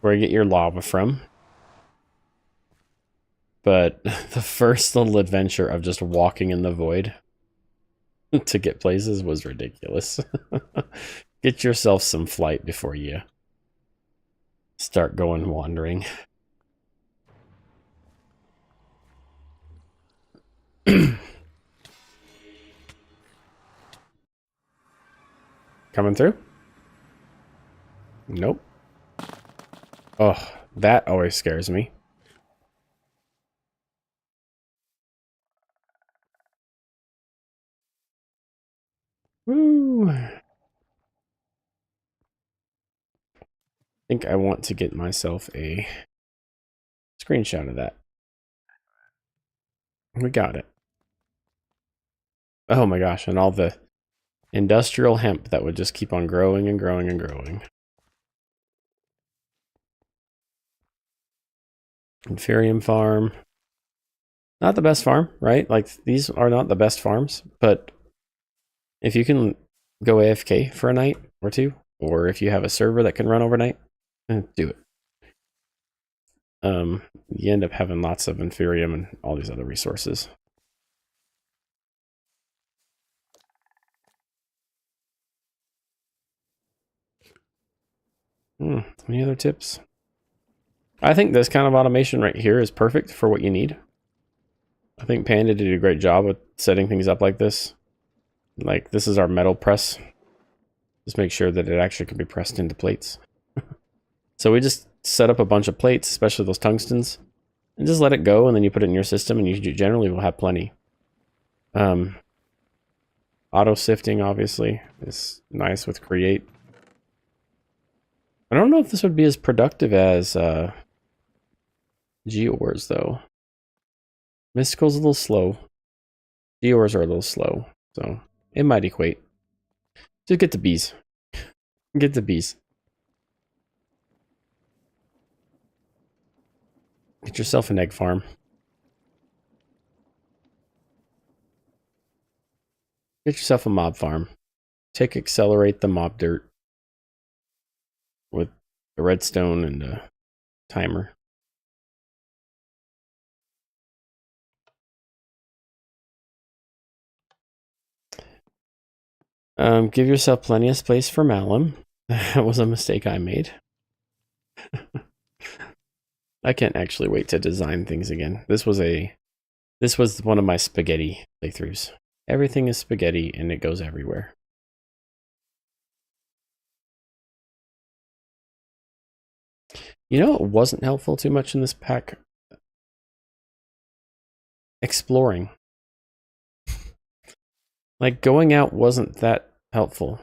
Where you get your lava from. But the first little adventure of just walking in the void to get places was ridiculous. Get yourself some flight before you start going wandering. Coming through? Nope. Oh, that always scares me. Woo! I think I want to get myself a screenshot of that. We got it. Oh my gosh, and all the industrial hemp that would just keep on growing and growing and growing. Inferium farm. Not the best farm, right? Like, these are not the best farms, but if you can go AFK for a night or two, or if you have a server that can run overnight, do it. You end up having lots of Inferium and all these other resources. Any other tips? I think this kind of automation right here is perfect for what you need. I think Panda did a great job with setting things up like this. Like, this is our metal press. Just make sure that it actually can be pressed into plates. So we just set up a bunch of plates, especially those tungstens, and just let it go, and then you put it in your system, and you generally will have plenty. Auto sifting, obviously, is nice with create. I don't know if this would be as productive as Geours, though. Mystical's a little slow. Geours are a little slow, so it might equate. Just get the bees. Get the bees. Get yourself an egg farm. Get yourself a mob farm. Accelerate the mob dirt with a redstone and a timer. Give yourself plenty of space for Malum. That was a mistake I made. I can't actually wait to design things again. This was one of my spaghetti playthroughs. Everything is spaghetti and it goes everywhere. You know, it wasn't helpful too much in this pack. Exploring. Like, going out wasn't that helpful.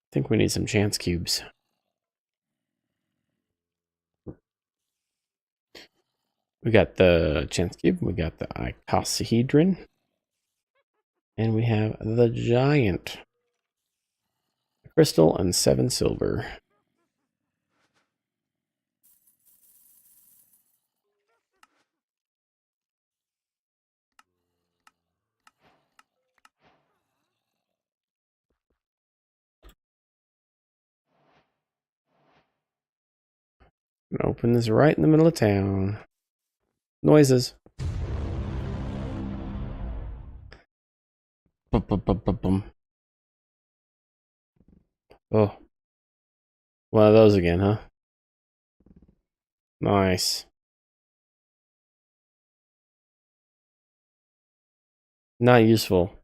I think we need some chance cubes. We got the chance cube, we got the icosahedron, and we have the giant. Crystal and 7 silver. Open this right in the middle of town. Noises. Bum, bum, bum, bum, bum. Oh. One of those again, huh? Nice. Not useful.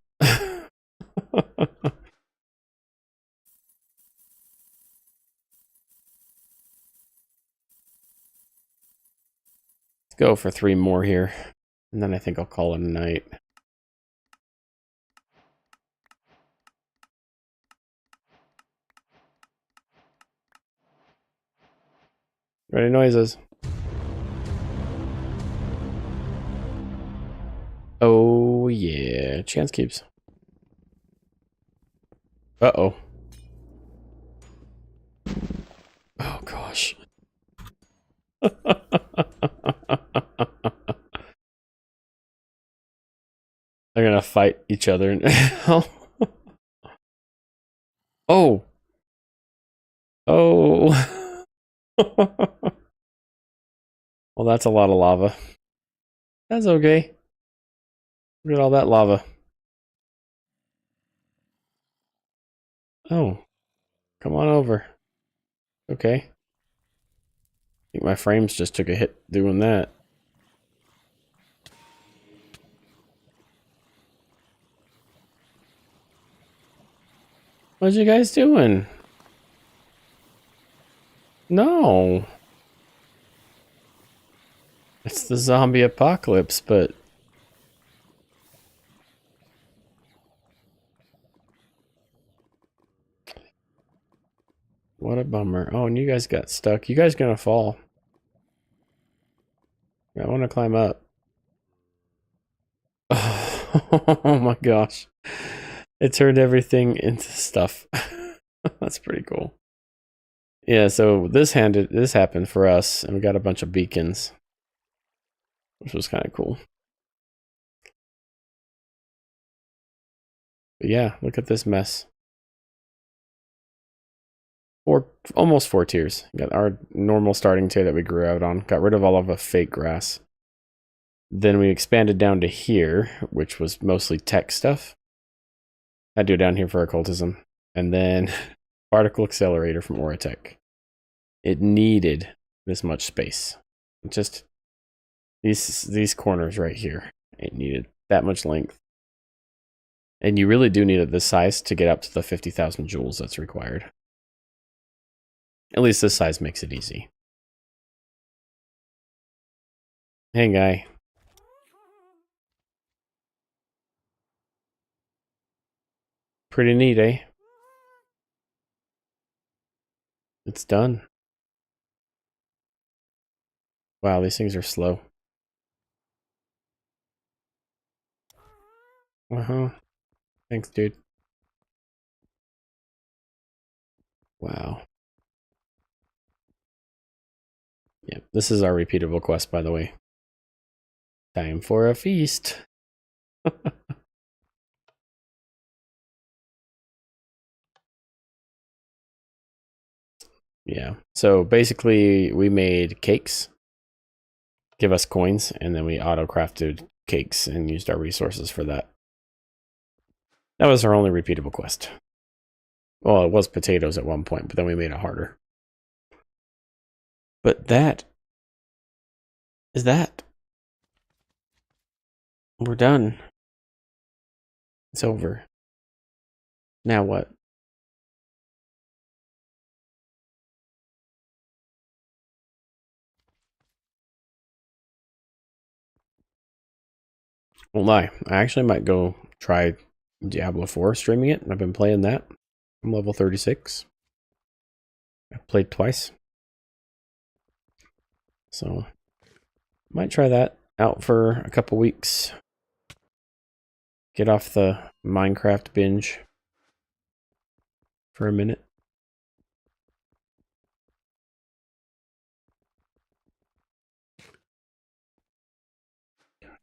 Let's go for 3 more here. And then I think I'll call it a night. Ready noises. Oh yeah, chance keeps. Uh-oh. Oh gosh. They're gonna fight each other now. Oh. Oh. Well, that's a lot of lava. That's okay. Look at all that lava. Oh. Come on over. Okay. I think my frames just took a hit doing that. What you guys doing? No. It's the zombie apocalypse, but... What a bummer. Oh, and you guys got stuck. You guys gonna fall. I want to climb up. Oh my gosh. It turned everything into stuff. That's pretty cool. Yeah, so this happened for us, and we got a bunch of beacons, which was kind of cool. But yeah, look at this mess. Almost 4 tiers. Got our normal starting tier that we grew out on. Got rid of all of the fake grass. Then we expanded down to here, which was mostly tech stuff. Had to go down here for occultism. And then particle accelerator from Auratech. It needed this much space. Just these corners right here. It needed that much length. And you really do need it this size to get up to the 50,000 joules that's required. At least this size makes it easy. Hey, guy. Pretty neat, eh? It's done. Wow, these things are slow. Uh-huh. Thanks, dude. Wow. Yep, this is our repeatable quest, by the way. Time for a feast. Yeah, so basically we made cakes. give us coins, and then we auto-crafted cakes and used our resources for that. That was our only repeatable quest. Well, it was potatoes at one point, but then we made it harder. But that is that. We're done. It's over. Now what? Won't lie. I actually might go try Diablo 4 streaming it. I've been playing that. I'm level 36. I've played twice. So, might try that out for a couple weeks. Get off the Minecraft binge for a minute.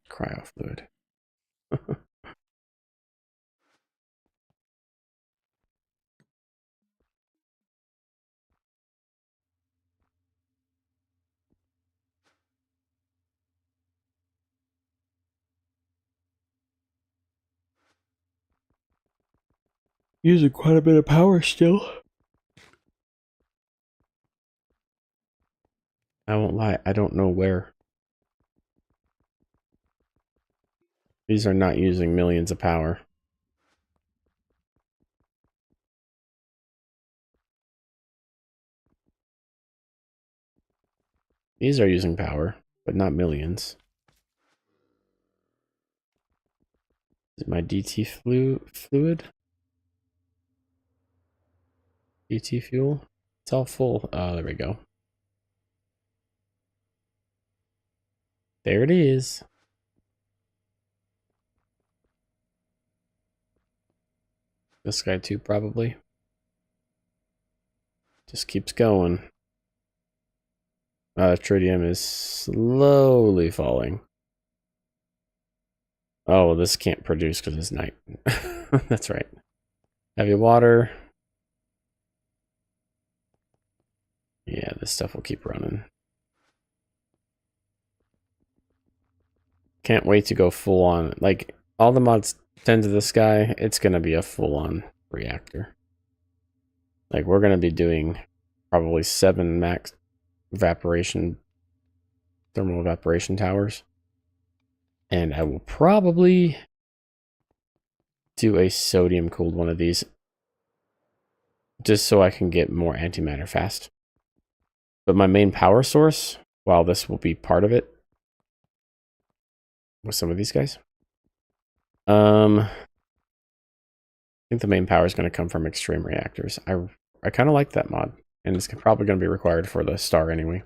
Cryo fluid. Using quite a bit of power still. I won't lie, I don't know where. These are not using millions of power. These are using power, but not millions. Is it my DT fluid? DT fuel? It's all full. Oh, there we go. There it is. This guy too, probably. Just keeps going. Tritium is slowly falling. Oh, well, this can't produce because it's night. That's right. Heavy water. Yeah, this stuff will keep running. Can't wait to go full on. Like, all the mods tend to this guy, it's going to be a full on reactor. Like, we're going to be doing probably 7 max evaporation, thermal evaporation towers. And I will probably do a sodium cooled one of these just so I can get more antimatter fast. But my main power source, while this will be part of it, with some of these guys, I think the main power is going to come from extreme reactors. I kind of like that mod, and it's probably going to be required for the star anyway.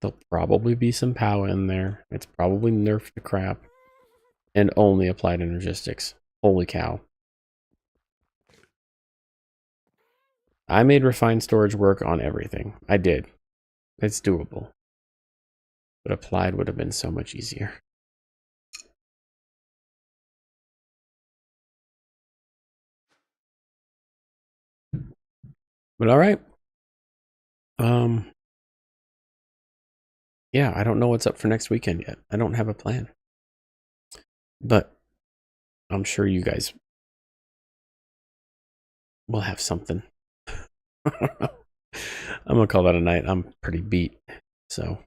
There'll probably be some power in there. It's probably nerfed to crap and only applied energistics. Holy cow. I made refined storage work on everything. I did. It's doable. But applied would have been so much easier. But all right. Yeah, I don't know what's up for next weekend yet. I don't have a plan. But I'm sure you guys will have something. I'm gonna call that a night. I'm pretty beat. So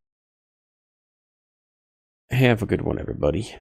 have a good one, everybody.